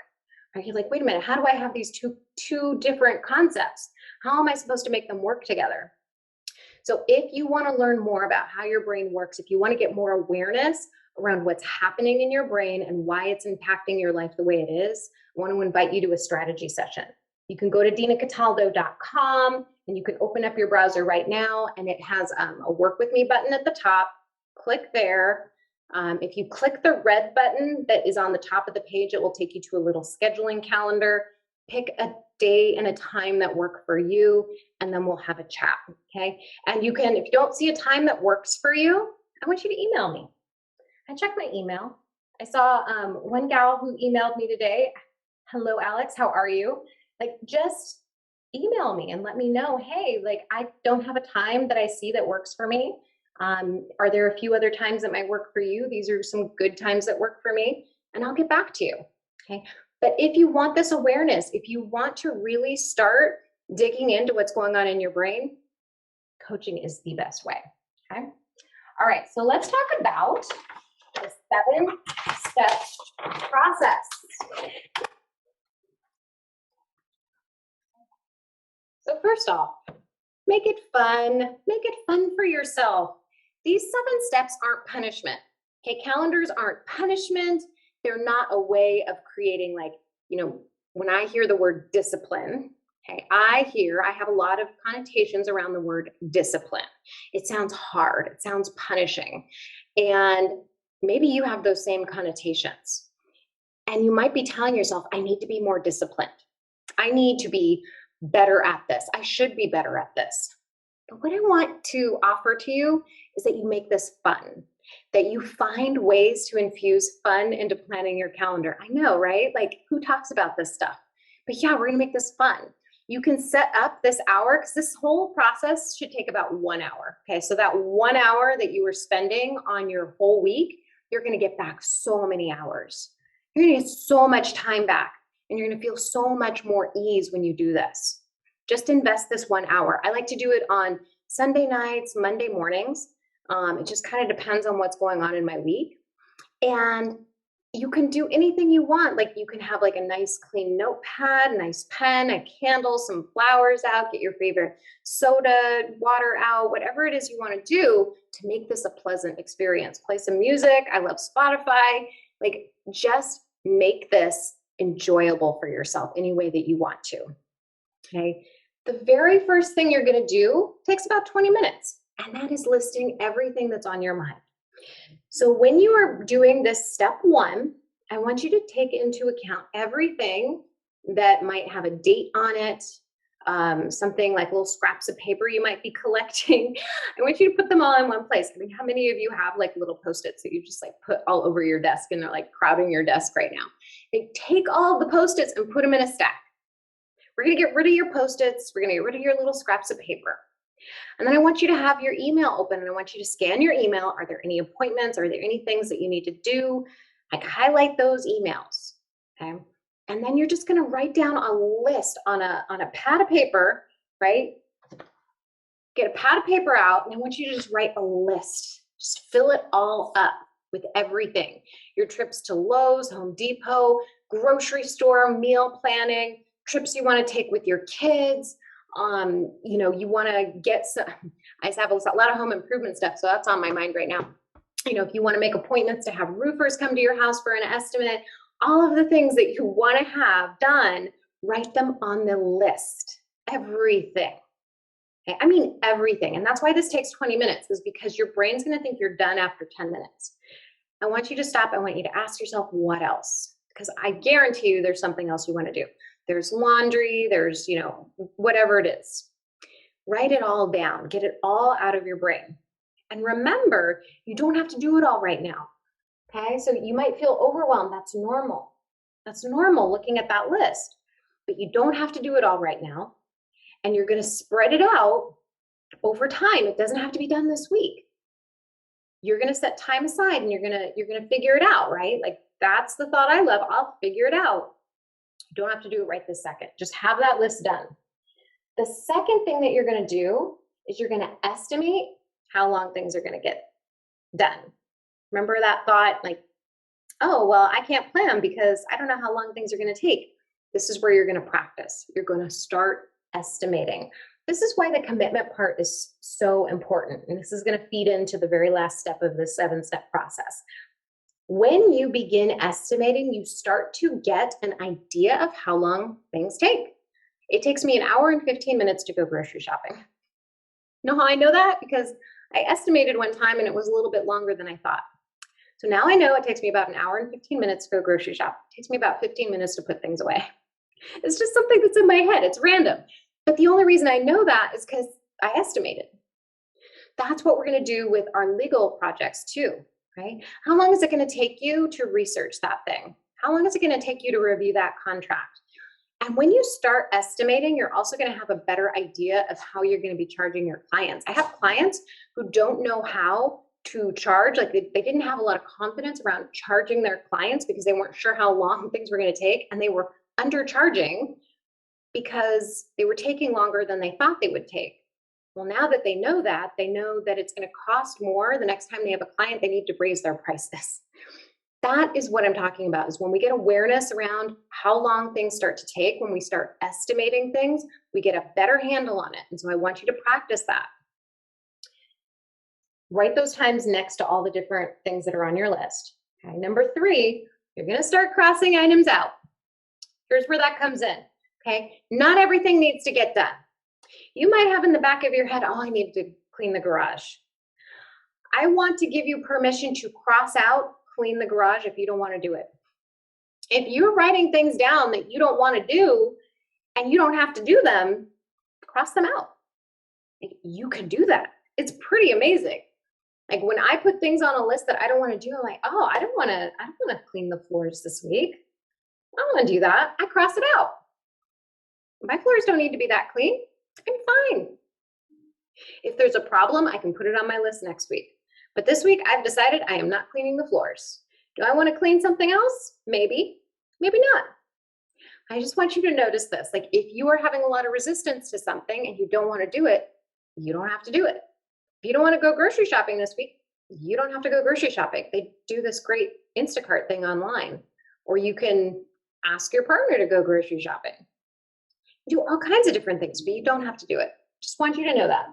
Right? You're like, wait a minute, how do I have these two different concepts? How am I supposed to make them work together? So if you want to learn more about how your brain works, if you want to get more awareness around what's happening in your brain and why it's impacting your life the way it is, I want to invite you to a strategy session. You can go to dinacataldo.com and you can open up your browser right now, and it has a work with me button at the top. Click there. If you click the red button that is on the top of the page, it will take you to a little scheduling calendar. Pick a day and a time that work for you, and then we'll have a chat, okay? And you can, if you don't see a time that works for you, I want you to email me. I check my email. I saw one gal who emailed me today. Hello, Alex, how are you? Like, just email me and let me know, hey, like, I don't have a time that I see that works for me. Are there a few other times that might work for you? These are some good times that work for me, and I'll get back to you, okay? But if you want this awareness, if you want to really start digging into what's going on in your brain, coaching is the best way, okay? All right, so let's talk about the 7-step process. So first off, make it fun. Make it fun for yourself. These 7 steps aren't punishment. Okay, calendars aren't punishment. They're not a way of creating, like, you know, when I hear the word discipline, okay, I have a lot of connotations around the word discipline. It sounds hard. It sounds punishing. And maybe you have those same connotations. And you might be telling yourself, I need to be more disciplined. I need to be better at this. I should be better at this. But what I want to offer to you is that you make this fun, that you find ways to infuse fun into planning your calendar. I know, right? Like, who talks about this stuff? But yeah, we're gonna make this fun. You can set up this hour, because this whole process should take about 1 hour. Okay, so that 1 hour that you were spending on your whole week, you're gonna get back so many hours. You're gonna get so much time back, and you're gonna feel so much more ease when you do this. Just invest this 1 hour. I like to do it on Sunday nights, Monday mornings. It just kind of depends on what's going on in my week. And you can do anything you want. Like, you can have like a nice clean notepad, nice pen, a candle, some flowers out, get your favorite soda, water out, whatever it is you want to do to make this a pleasant experience. Play some music. I love Spotify. Like, just make this enjoyable for yourself any way that you want to. Okay. The very first thing you're going to do takes about 20 minutes, and that is listing everything that's on your mind. So when you are doing this step 1, I want you to take into account everything that might have a date on it, something like little scraps of paper you might be collecting. I want you to put them all in one place. I mean, how many of you have like little Post-its that you just like put all over your desk and they're like crowding your desk right now? Like, take all the Post-its and put them in a stack. We're going to get rid of your Post-its. We're going to get rid of your little scraps of paper. And then I want you to have your email open, and I want you to scan your email. Are there any appointments? Are there any things that you need to do? Like, highlight those emails, okay? And then you're just going to write down a list on a pad of paper, right? Get a pad of paper out, and I want you to just write a list. Just fill it all up with everything. Your trips to Lowe's, Home Depot, grocery store, meal planning, trips you want to take with your kids. You want to get some, I just have a lot of home improvement stuff, so that's on my mind right now. If you want to make appointments to have roofers come to your house for an estimate, all of the things that you want to have done, write them on the list. Everything. Okay? I mean, everything. And that's why this takes 20 minutes, is because your brain's going to think you're done after 10 minutes. I want you to stop. I want you to ask yourself, what else? Because I guarantee you there's something else you want to do. There's laundry, there's, whatever it is. Write it all down. Get it all out of your brain. And remember, you don't have to do it all right now. Okay, so you might feel overwhelmed. That's normal. That's normal looking at that list. But you don't have to do it all right now. And you're going to spread it out over time. It doesn't have to be done this week. You're going to set time aside and you're going to figure it out, right? Like, that's the thought I love. I'll figure it out. You don't have to do it right this second. Just have that list done. The second thing that you're going to do is you're going to estimate how long things are going to get done. Remember that thought, like, oh, well, I can't plan because I don't know how long things are going to take. This is where you're going to practice. You're going to start estimating. This is why the commitment part is so important. And this is going to feed into the very last step of the 7-step process. When you begin estimating, you start to get an idea of how long things take. It takes me 1 hour and 15 minutes to go grocery shopping. You know how I know that? Because I estimated one time and it was a little bit longer than I thought. So now I know it takes me about 1 hour and 15 minutes to go grocery shop. It takes me about 15 minutes to put things away. It's just something that's in my head. It's random. But the only reason I know that is because I estimated. That's what we're going to do with our legal projects too, right? How long is it going to take you to research that thing? How long is it going to take you to review that contract? And when you start estimating, you're also going to have a better idea of how you're going to be charging your clients. I have clients who don't know how to charge, like they didn't have a lot of confidence around charging their clients because they weren't sure how long things were going to take, and they were undercharging because they were taking longer than they thought they would take. Well, now that they know that it's going to cost more the next time they have a client, they need to raise their prices. That is what I'm talking about, is when we get awareness around how long things start to take, when we start estimating things, we get a better handle on it. And so I want you to practice that. Write those times next to all the different things that are on your list. Okay, number 3, you're going to start crossing items out. Here's where that comes in. Okay, not everything needs to get done. You might have in the back of your head, oh, I need to clean the garage. I want to give you permission to cross out clean the garage if you don't want to do it. If you're writing things down that you don't want to do and you don't have to do them, cross them out. You can do that. It's pretty amazing. Like when I put things on a list that I don't want to do, I'm like, oh, I don't want to clean the floors this week. I don't want to do that. I cross it out. My floors don't need to be that clean. I'm fine. If there's a problem, I can put it on my list next week. But this week, I've decided I am not cleaning the floors. Do I want to clean something else? Maybe, maybe not. I just want you to notice this. Like if you are having a lot of resistance to something and you don't want to do it, you don't have to do it. If you don't want to go grocery shopping this week, you don't have to go grocery shopping. They do this great Instacart thing online, or you can ask your partner to go grocery shopping. Do all kinds of different things, but you don't have to do it. Just want you to know that.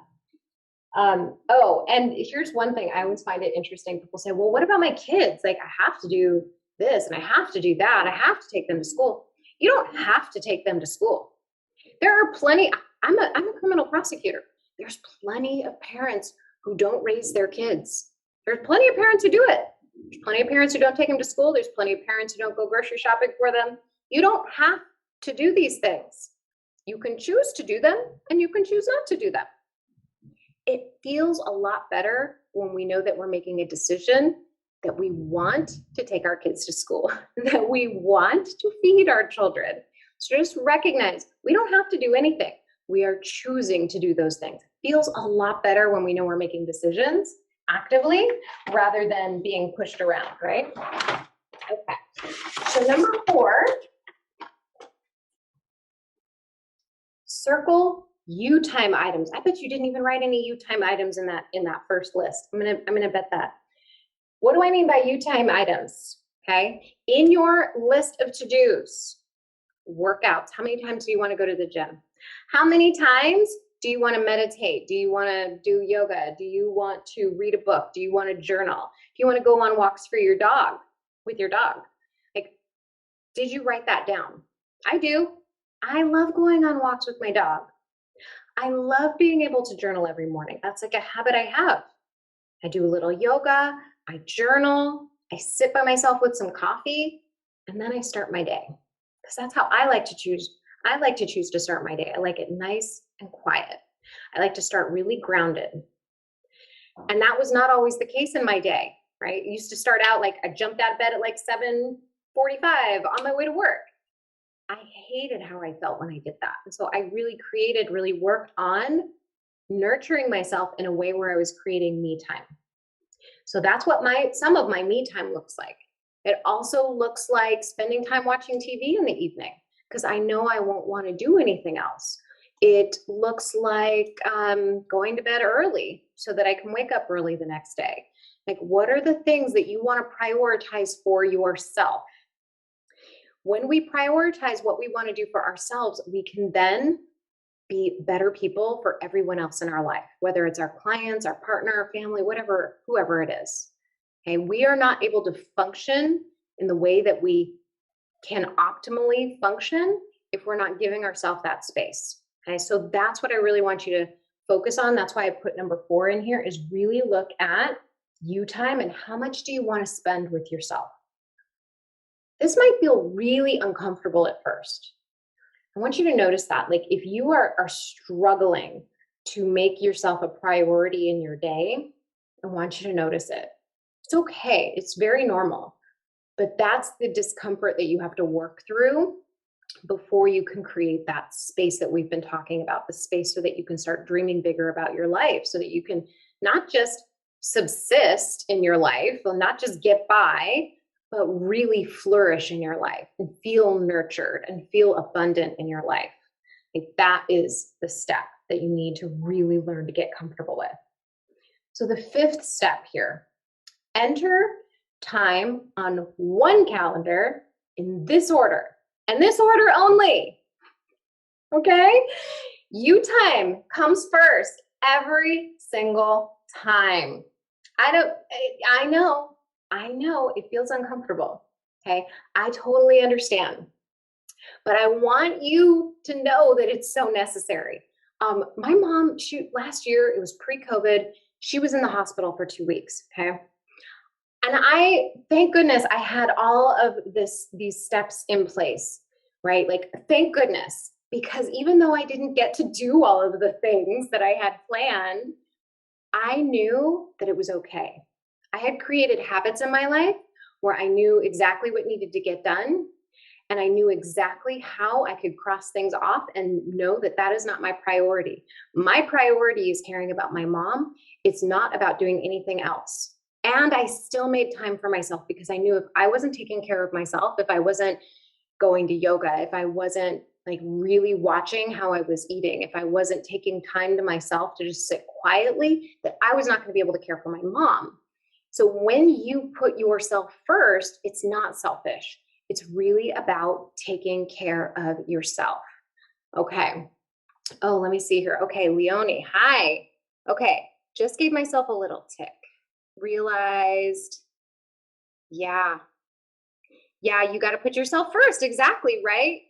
Oh, and here's one thing I always find it interesting. People say, well, what about my kids? Like I have to do this and I have to do that. I have to take them to school. You don't have to take them to school. There are plenty, I'm a criminal prosecutor. There's plenty of parents who don't raise their kids. There's plenty of parents who do it. There's plenty of parents who don't take them to school. There's plenty of parents who don't go grocery shopping for them. You don't have to do these things. You can choose to do them and you can choose not to do them. It feels a lot better when we know that we're making a decision that we want to take our kids to school, that we want to feed our children. So just recognize we don't have to do anything. We are choosing to do those things. It feels a lot better when we know we're making decisions actively rather than being pushed around, right? Okay. So number 4, circle You time items. I bet you didn't even write any you time items in that first list. I'm gonna bet that. What do I mean by you time items? Okay. In your list of to-dos, workouts. How many times do you want to go to the gym? How many times do you want to meditate? Do you want to do yoga? Do you want to read a book? Do you want to journal? Do you want to go on walks for your dog, with your dog? Like, did you write that down? I do. I love going on walks with my dog. I love being able to journal every morning. That's like a habit I have. I do a little yoga, I journal, I sit by myself with some coffee, and then I start my day. Because that's how I like to choose. I like to choose to start my day. I like it nice and quiet. I like to start really grounded. And that was not always the case in my day, right? It used to start out like I jumped out of bed at like 7:45 on my way to work. I hated how I felt when I did that. And so I really worked on nurturing myself in a way where I was creating me time. So that's what some of my me time looks like. It also looks like spending time watching TV in the evening because I know I won't want to do anything else. It looks like going to bed early so that I can wake up early the next day. Like, what are the things that you want to prioritize for yourself? When we prioritize what we want to do for ourselves, we can then be better people for everyone else in our life, whether it's our clients, our partner, our family, whoever it is. Okay, we are not able to function in the way that we can optimally function if we're not giving ourselves that space. Okay, so that's what I really want you to focus on. That's why I put number 4 in here, is really look at you time and how much do you want to spend with yourself. This might feel really uncomfortable at first. I want you to notice that. Like, if you are struggling to make yourself a priority in your day, I want you to notice it. It's okay. It's very normal. But that's the discomfort that you have to work through before you can create that space that we've been talking about, the space so that you can start dreaming bigger about your life, so that you can not just subsist in your life, or not just get by, but really flourish in your life and feel nurtured and feel abundant in your life. Like, that is the step that you need to really learn to get comfortable with. So the 5th step here, enter time on one calendar in this order, and this order only. Okay? You time comes first every single time. I know it feels uncomfortable. Okay? I totally understand. But I want you to know that it's so necessary. My mom, last year, it was pre-COVID, she was in the hospital for 2 weeks. Okay? And thank goodness I had all of these steps in place, right? Like, thank goodness, because even though I didn't get to do all of the things that I had planned, I knew that it was okay. I had created habits in my life where I knew exactly what needed to get done. And I knew exactly how I could cross things off and know that that is not my priority. My priority is caring about my mom. It's not about doing anything else. And I still made time for myself because I knew if I wasn't taking care of myself, if I wasn't going to yoga, if I wasn't like really watching how I was eating, if I wasn't taking time to myself to just sit quietly, that I was not going to be able to care for my mom. So when you put yourself first, it's not selfish. It's really about taking care of yourself. Okay. Oh, let me see here. Okay, Leonie, hi. Okay, just gave myself a little tick. Realized, yeah, you got to put yourself first. Exactly, right?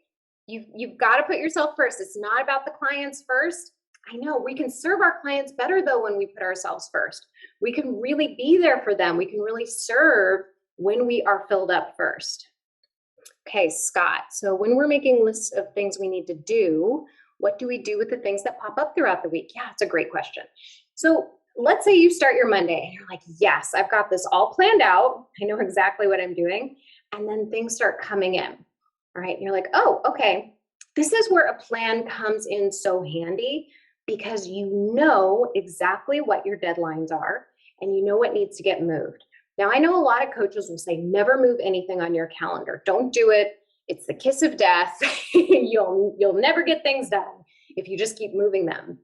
You've got to put yourself first. It's not about the clients first. I know we can serve our clients better though when we put ourselves first. We can really be there for them. We can really serve when we are filled up first. Okay, Scott. So when we're making lists of things we need to do, what do we do with the things that pop up throughout the week? Yeah, it's a great question. So let's say you start your Monday and you're like, yes, I've got this all planned out. I know exactly what I'm doing. And then things start coming in. All right. And you're like, oh, okay. This is where a plan comes in so handy because you know exactly what your deadlines are and you know what needs to get moved. Now, I know a lot of coaches will say, never move anything on your calendar. Don't do it. It's the kiss of death. You'll never get things done. if you just keep moving them.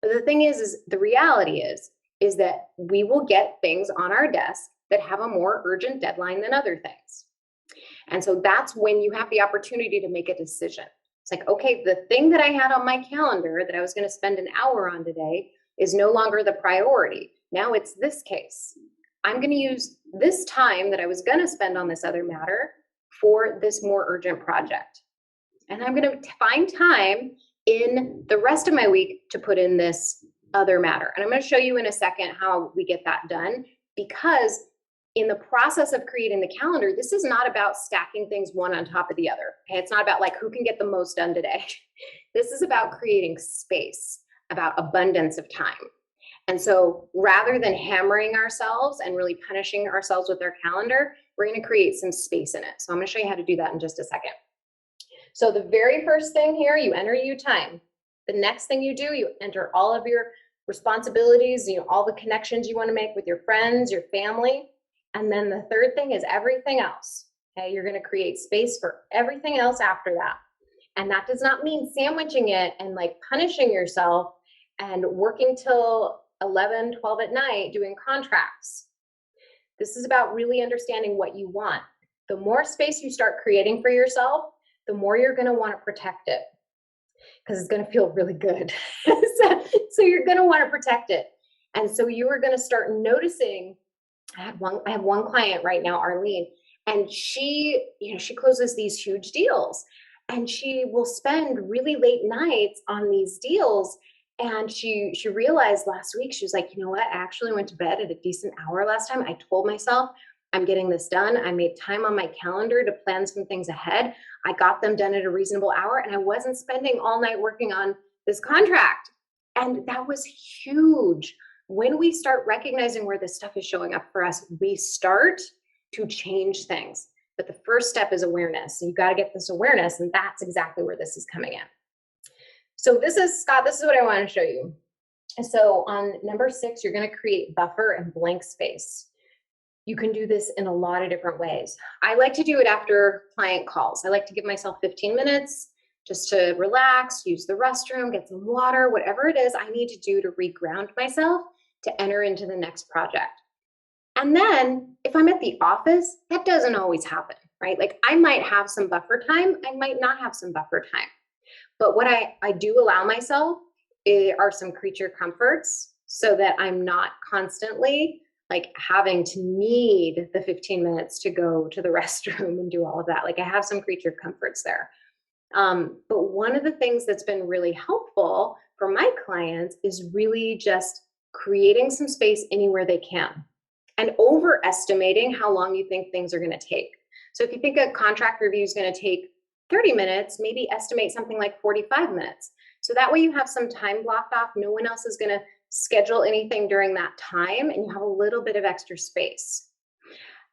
But the thing is the reality is that we will get things on our desk that have a more urgent deadline than other things. And so that's when you have the opportunity to make a decision. It's like, okay, the thing that I had on my calendar that I was going to spend an hour on today is no longer the priority. Now it's this case. I'm going to use this time that I was going to spend on this other matter for this more urgent project. And I'm going to find time in the rest of my week to put in this other matter. And I'm going to show you in a second how we get that done, because in the process of creating the calendar, this is not about stacking things one on top of the other. Okay? It's not about like who can get the most done today. This is about creating space, about abundance of time. And so rather than hammering ourselves and really punishing ourselves with our calendar, we're going to create some space in it. So I'm going to show you how to do that in just a second. So the very first thing here, you enter your time. The next thing you do, you enter all of your responsibilities, all the connections you want to make with your friends, your family. And then the third thing is everything else. Okay, you're going to create space for everything else after that. And that does not mean sandwiching it and like punishing yourself and working till 11, 12 at night doing contracts. This is about really understanding what you want. The more space you start creating for yourself, the more you're going to want to protect it, because it's going to feel really good. So you're going to want to protect it. And so you are going to start noticing. I have one client right now, Arlene, and she closes these huge deals, and she will spend really late nights on these deals. And she realized last week, she was like, you know what? I actually went to bed at a decent hour last time. I told myself I'm getting this done. I made time on my calendar to plan some things ahead. I got them done at a reasonable hour, and I wasn't spending all night working on this contract. And that was huge. When we start recognizing where this stuff is showing up for us, we start to change things. But the first step is awareness. So you got to get this awareness, and that's exactly where this is coming in. So this is, Scott, this is what I want to show you. So on number 6, you're going to create buffer and blank space. You can do this in a lot of different ways. I like to do it after client calls. I like to give myself 15 minutes just to relax, use the restroom, get some water, whatever it is I need to do to reground myself to enter into the next project. And then if I'm at the office, that doesn't always happen, right? Like I might have some buffer time, I might not have some buffer time. But what I do allow myself are some creature comforts so that I'm not constantly like having to need the 15 minutes to go to the restroom and do all of that. Like I have some creature comforts there. But one of the things that's been really helpful for my clients is really just creating some space anywhere they can and overestimating how long you think things are going to take. So if you think a contract review is going to take 30 minutes, maybe estimate something like 45 minutes. So that way you have some time blocked off. No one else is going to schedule anything during that time, and you have a little bit of extra space.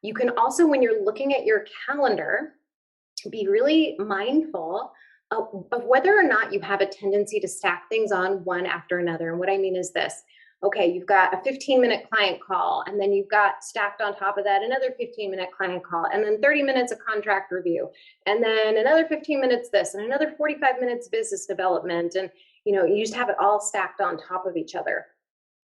You can also, when you're looking at your calendar, be really mindful of whether or not you have a tendency to stack things on one after another. And what I mean is this. Okay, you've got a 15-minute client call, and then you've got stacked on top of that another 15-minute client call, and then 30 minutes of contract review, and then another 15 minutes this, and another 45 minutes business development, and you just have it all stacked on top of each other.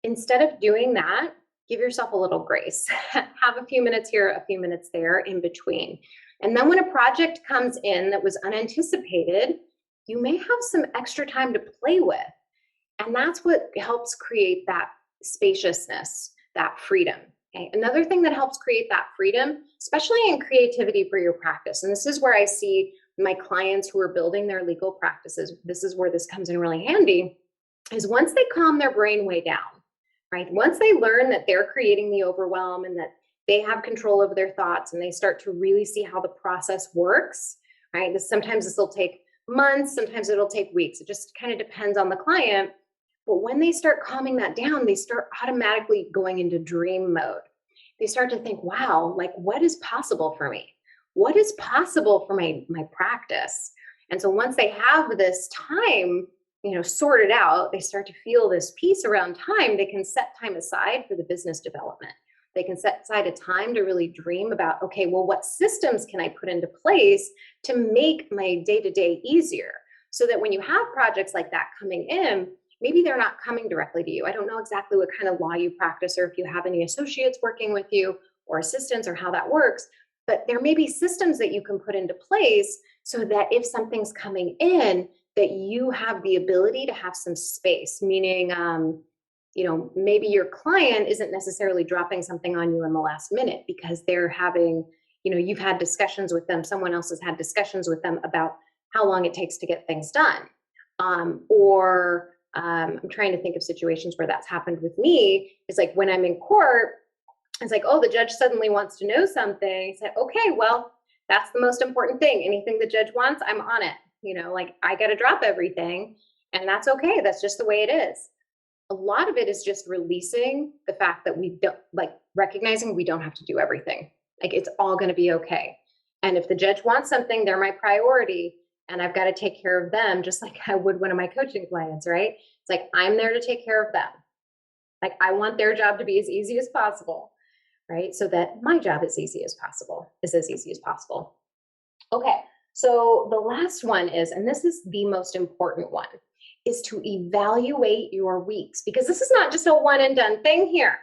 Instead of doing that, give yourself a little grace. Have a few minutes here, a few minutes there in between. And then when a project comes in that was unanticipated, you may have some extra time to play with. And that's what helps create that spaciousness, that freedom. Okay? Another thing that helps create that freedom, especially in creativity for your practice, and this is where I see my clients who are building their legal practices, this is where this comes in really handy, is once they calm their brain way down, right? Once they learn that they're creating the overwhelm and that they have control over their thoughts and they start to really see how the process works, right? Sometimes this will take months, sometimes it'll take weeks. It just kind of depends on the client. But when they start calming that down, they start automatically going into dream mode. They start to think, wow, like what is possible for me? What is possible for my practice? And so once they have this time, sorted out, they start to feel this peace around time. They can set time aside for the business development. They can set aside a time to really dream about, okay, well, what systems can I put into place to make my day-to-day easier? so that when you have projects like that coming in, maybe they're not coming directly to you. I don't know exactly what kind of law you practice or if you have any associates working with you or assistants or how that works, but there may be systems that you can put into place so that if something's coming in, that you have the ability to have some space, meaning, maybe your client isn't necessarily dropping something on you in the last minute because they're having, you've had discussions with them, someone else has had discussions with them about how long it takes to get things done. I'm trying to think of situations where that's happened with me. It's like when I'm in court, it's like, oh, the judge suddenly wants to know something. I said, okay, well, that's the most important thing. Anything the judge wants, I'm on it. I got to drop everything, and that's okay. That's just the way it is. A lot of it is just releasing the fact that we don't, recognizing we don't have to do everything. It's all going to be okay. And if the judge wants something, they're my priority, and I've got to take care of them just like I would one of my coaching clients, right? It's like, I'm there to take care of them. I want their job to be as easy as possible, right? So that my job is as easy as possible. Okay. So the last one is, and this is the most important one, is to evaluate your weeks, because this is not just a one and done thing here.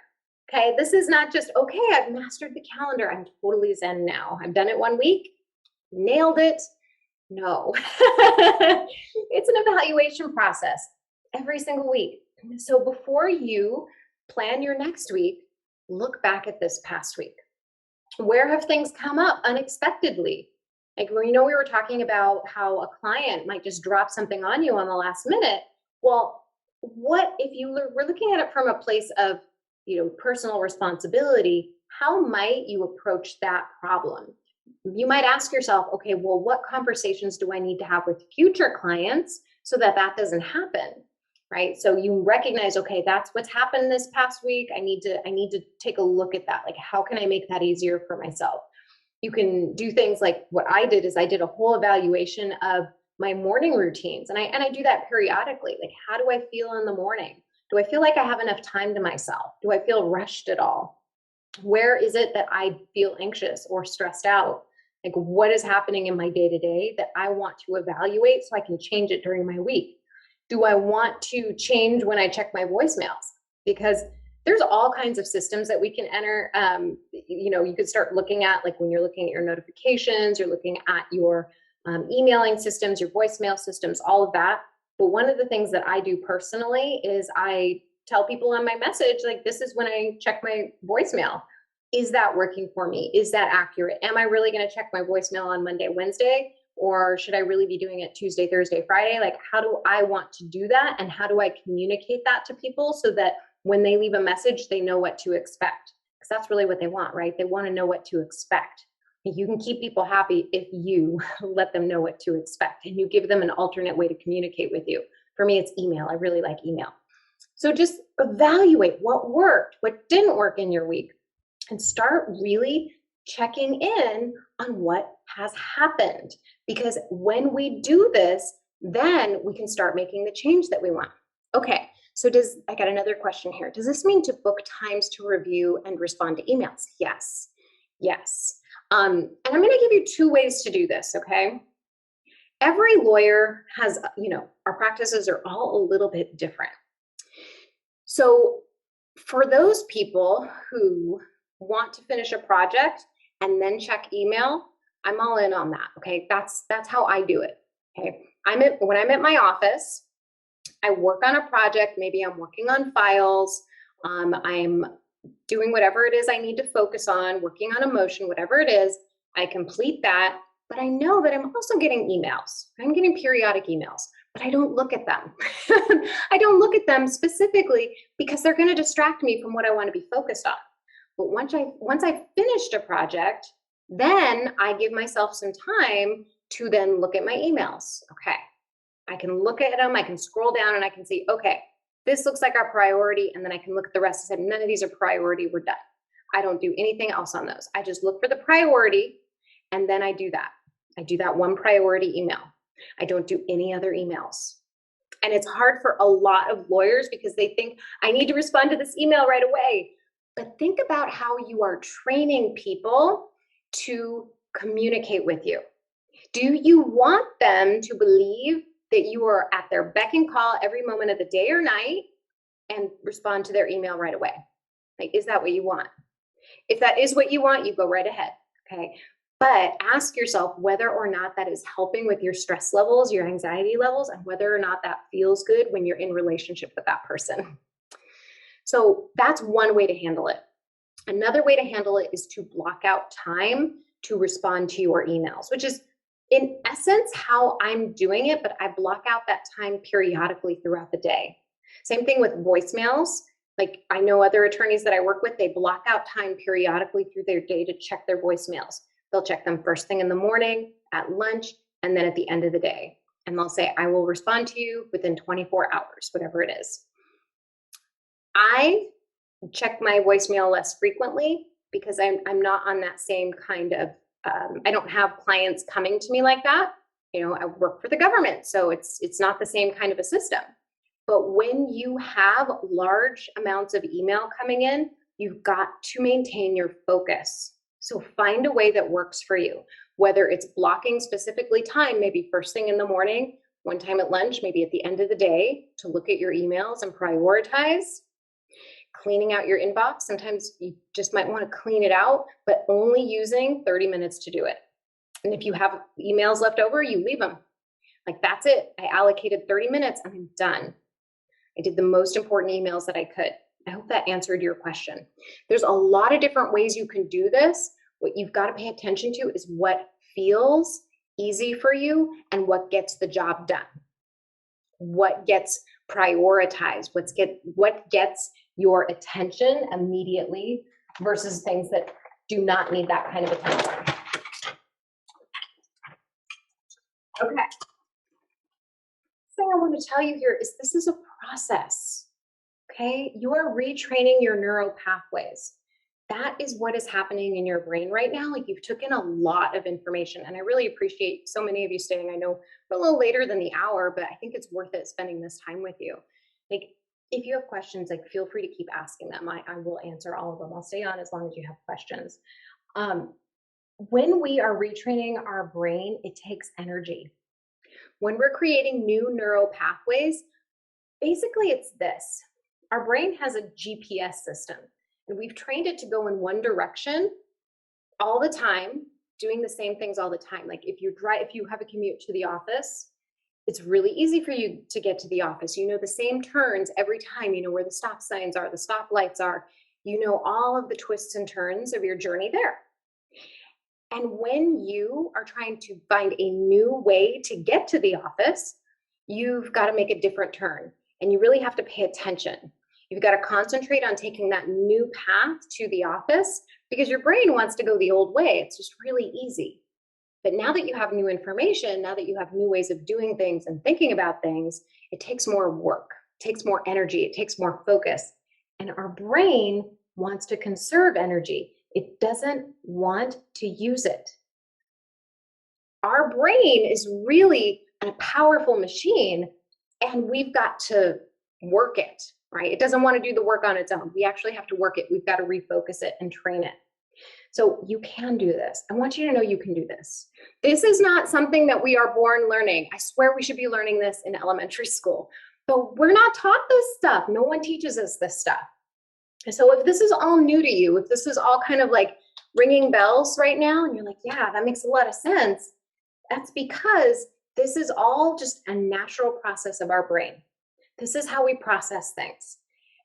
Okay. This is not just, okay, I've mastered the calendar, I'm totally zen now. I've done it 1 week, nailed it. No, it's an evaluation process every single week. So before you plan your next week, look back at this past week. Where have things come up unexpectedly? We were talking about how a client might just drop something on you on the last minute. Well, what if you were looking at it from a place of, personal responsibility? How might you approach that problem? You might ask yourself, okay, well, what conversations do I need to have with future clients so that that doesn't happen, right? So you recognize, okay, that's what's happened this past week. I need to take a look at that. How can I make that easier for myself? You can do things like what I did is I did a whole evaluation of my morning routines. And I do that periodically. How do I feel in the morning? Do I feel like I have enough time to myself? Do I feel rushed at all? Where is it that I feel anxious or stressed out? What is happening in my day-to-day that I want to evaluate so I can change it during my week? Do I want to change when I check my voicemails? Because there's all kinds of systems that we can enter. You could start looking at, when you're looking at your notifications, you're looking at your emailing systems, your voicemail systems, all of that. But one of the things that I do personally is I tell people on my message, this is when I check my voicemail. Is that working for me? Is that accurate? Am I really going to check my voicemail on Monday, Wednesday? Or should I really be doing it Tuesday, Thursday, Friday? How do I want to do that? And how do I communicate that to people so that when they leave a message, they know what to expect? Because that's really what they want, right? They want to know what to expect. You can keep people happy if you let them know what to expect and you give them an alternate way to communicate with you. For me, it's email. I really like email. So just evaluate what worked, what didn't work in your week, and start really checking in on what has happened. Because when we do this, then we can start making the change that we want. Okay, so I got another question here. Does this mean to book times to review and respond to emails? Yes. And I'm going to give you 2 ways to do this, okay? Every lawyer has, our practices are all a little bit different. So for those people who want to finish a project and then check email, I'm all in on that, okay? That's how I do it, okay? When I'm at my office, I work on a project, maybe I'm working on files, I'm doing whatever it is I need to focus on, working on a motion, whatever it is, I complete that, but I know that I'm also getting emails. I'm getting periodic emails, but I don't look at them. I don't look at them specifically because they're going to distract me from what I want to be focused on. But once I've finished a project, then I give myself some time to then look at my emails. Okay, I can look at them, I can scroll down and I can see, okay, this looks like our priority, and then I can look at the rest and say, none of these are priority, we're done. I don't do anything else on those. I just look for the priority, and then I do that. I do that one priority email. I don't do any other emails. And it's hard for a lot of lawyers because they think, I need to respond to this email right away. But think about how you are training people to communicate with you. Do you want them to believe that you are at their beck and call every moment of the day or night and respond to their email right away. Like, is that what you want? If that is what you want, you go right ahead, okay? But ask yourself whether or not that is helping with your stress levels, your anxiety levels, and whether or not that feels good when you're in relationship with that person. So that's one way to handle it. Another way to handle it is to block out time to respond to your emails, which is in essence how I'm doing it, but I block out that time periodically throughout the day. Same thing with voicemails. Like, I know other attorneys that I work with, they block out time periodically through their day to check their voicemails. They'll check them first thing in the morning, at lunch, and then at the end of the day. And they'll say, I will respond to you within 24 hours, whatever it is. I check my voicemail less frequently because I'm not on that same kind of, I don't have clients coming to me like that. You know, I work for the government, so it's not the same kind of a system. But when you have large amounts of email coming in, you've got to maintain your focus. So find a way that works for you, whether it's blocking specifically time, maybe first thing in the morning, one time at lunch, maybe at the end of the day to look at your emails and prioritize. Cleaning out your inbox. Sometimes you just might want to clean it out, but only using 30 minutes to do it. And if you have emails left over, you leave them. Like, that's it. I allocated 30 minutes and I'm done. I did the most important emails that I could. I hope that answered your question. There's a lot of different ways you can do this. What you've got to pay attention to is what feels easy for you and what gets the job done. What gets prioritized, what gets your attention immediately versus things that do not need that kind of attention. Okay. Thing I want to tell you here is this is a process. Okay, you are retraining your neural pathways. That is what is happening in your brain right now. Like, you've taken a lot of information, and I really appreciate so many of you staying. I know we're a little later than the hour, but I think it's worth it spending this time with you. Like, if you have questions, like, feel free to keep asking them. I will answer all of them. I'll stay on as long as you have questions. When we are retraining our brain, it takes energy. When we're creating new neural pathways, basically it's this. Our brain has a GPS system, and we've trained it to go in one direction all the time, doing the same things all the time. Like, if you have a commute to the office, it's really easy for you to get to the office. You know the same turns every time. You know where the stop signs are, the stop lights are. You know all of the twists and turns of your journey there. And when you are trying to find a new way to get to the office, you've got to make a different turn, and you really have to pay attention. You've got to concentrate on taking that new path to the office because your brain wants to go the old way. It's just really easy. But now that you have new information, now that you have new ways of doing things and thinking about things, it takes more work, it takes more energy, it takes more focus. And our brain wants to conserve energy. It doesn't want to use it. Our brain is really a powerful machine, and we've got to work it, right? It doesn't want to do the work on its own. We actually have to work it. We've got to refocus it and train it. So you can do this. I want you to know you can do this. This is not something that we are born learning. I swear we should be learning this in elementary school, but we're not taught this stuff. No one teaches us this stuff. And so if this is all new to you, if this is all kind of like ringing bells right now, and you're like, yeah, that makes a lot of sense, that's because this is all just a natural process of our brain. This is how we process things.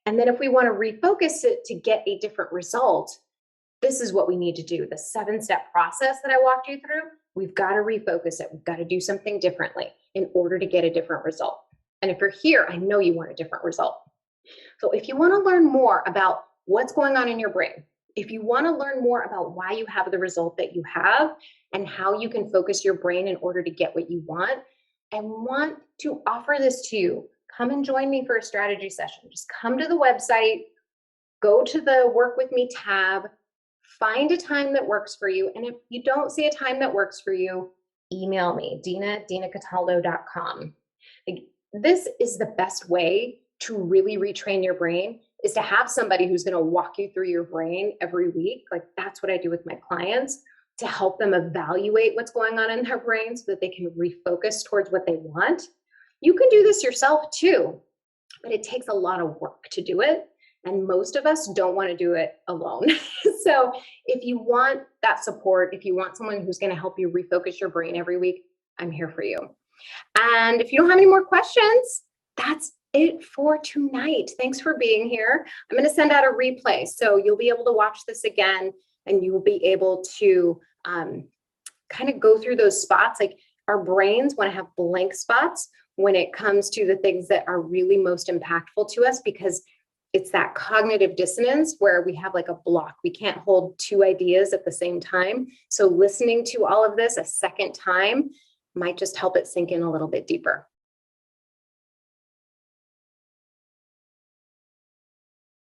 And then if we want to refocus it to get a different result, this is what we need to do. The 7-step process that I walked you through, we've got to refocus it. We've got to do something differently in order to get a different result. And if you're here, I know you want a different result. So if you want to learn more about what's going on in your brain, if you want to learn more about why you have the result that you have and how you can focus your brain in order to get what you want, I want to offer this to you. Come and join me for a strategy session. Just come to the website, go to the Work With Me tab, find a time that works for you. And if you don't see a time that works for you, email me, dina@dinacataldo.com. This is the best way to really retrain your brain, is to have somebody who's going to walk you through your brain every week. Like, that's what I do with my clients, to help them evaluate what's going on in their brain so that they can refocus towards what they want. You can do this yourself too, but it takes a lot of work to do it. And most of us don't want to do it alone. So if you want that support, if you want someone who's going to help you refocus your brain every week, I'm here for you. And if you don't have any more questions, that's it for tonight. Thanks for being here. I'm going to send out a replay, so you'll be able to watch this again, and you will be able to kind of go through those spots. Like, our brains want to have blank spots when it comes to the things that are really most impactful to us, because it's that cognitive dissonance where we have like a block. We can't hold two ideas at the same time. So listening to all of this a second time might just help it sink in a little bit deeper.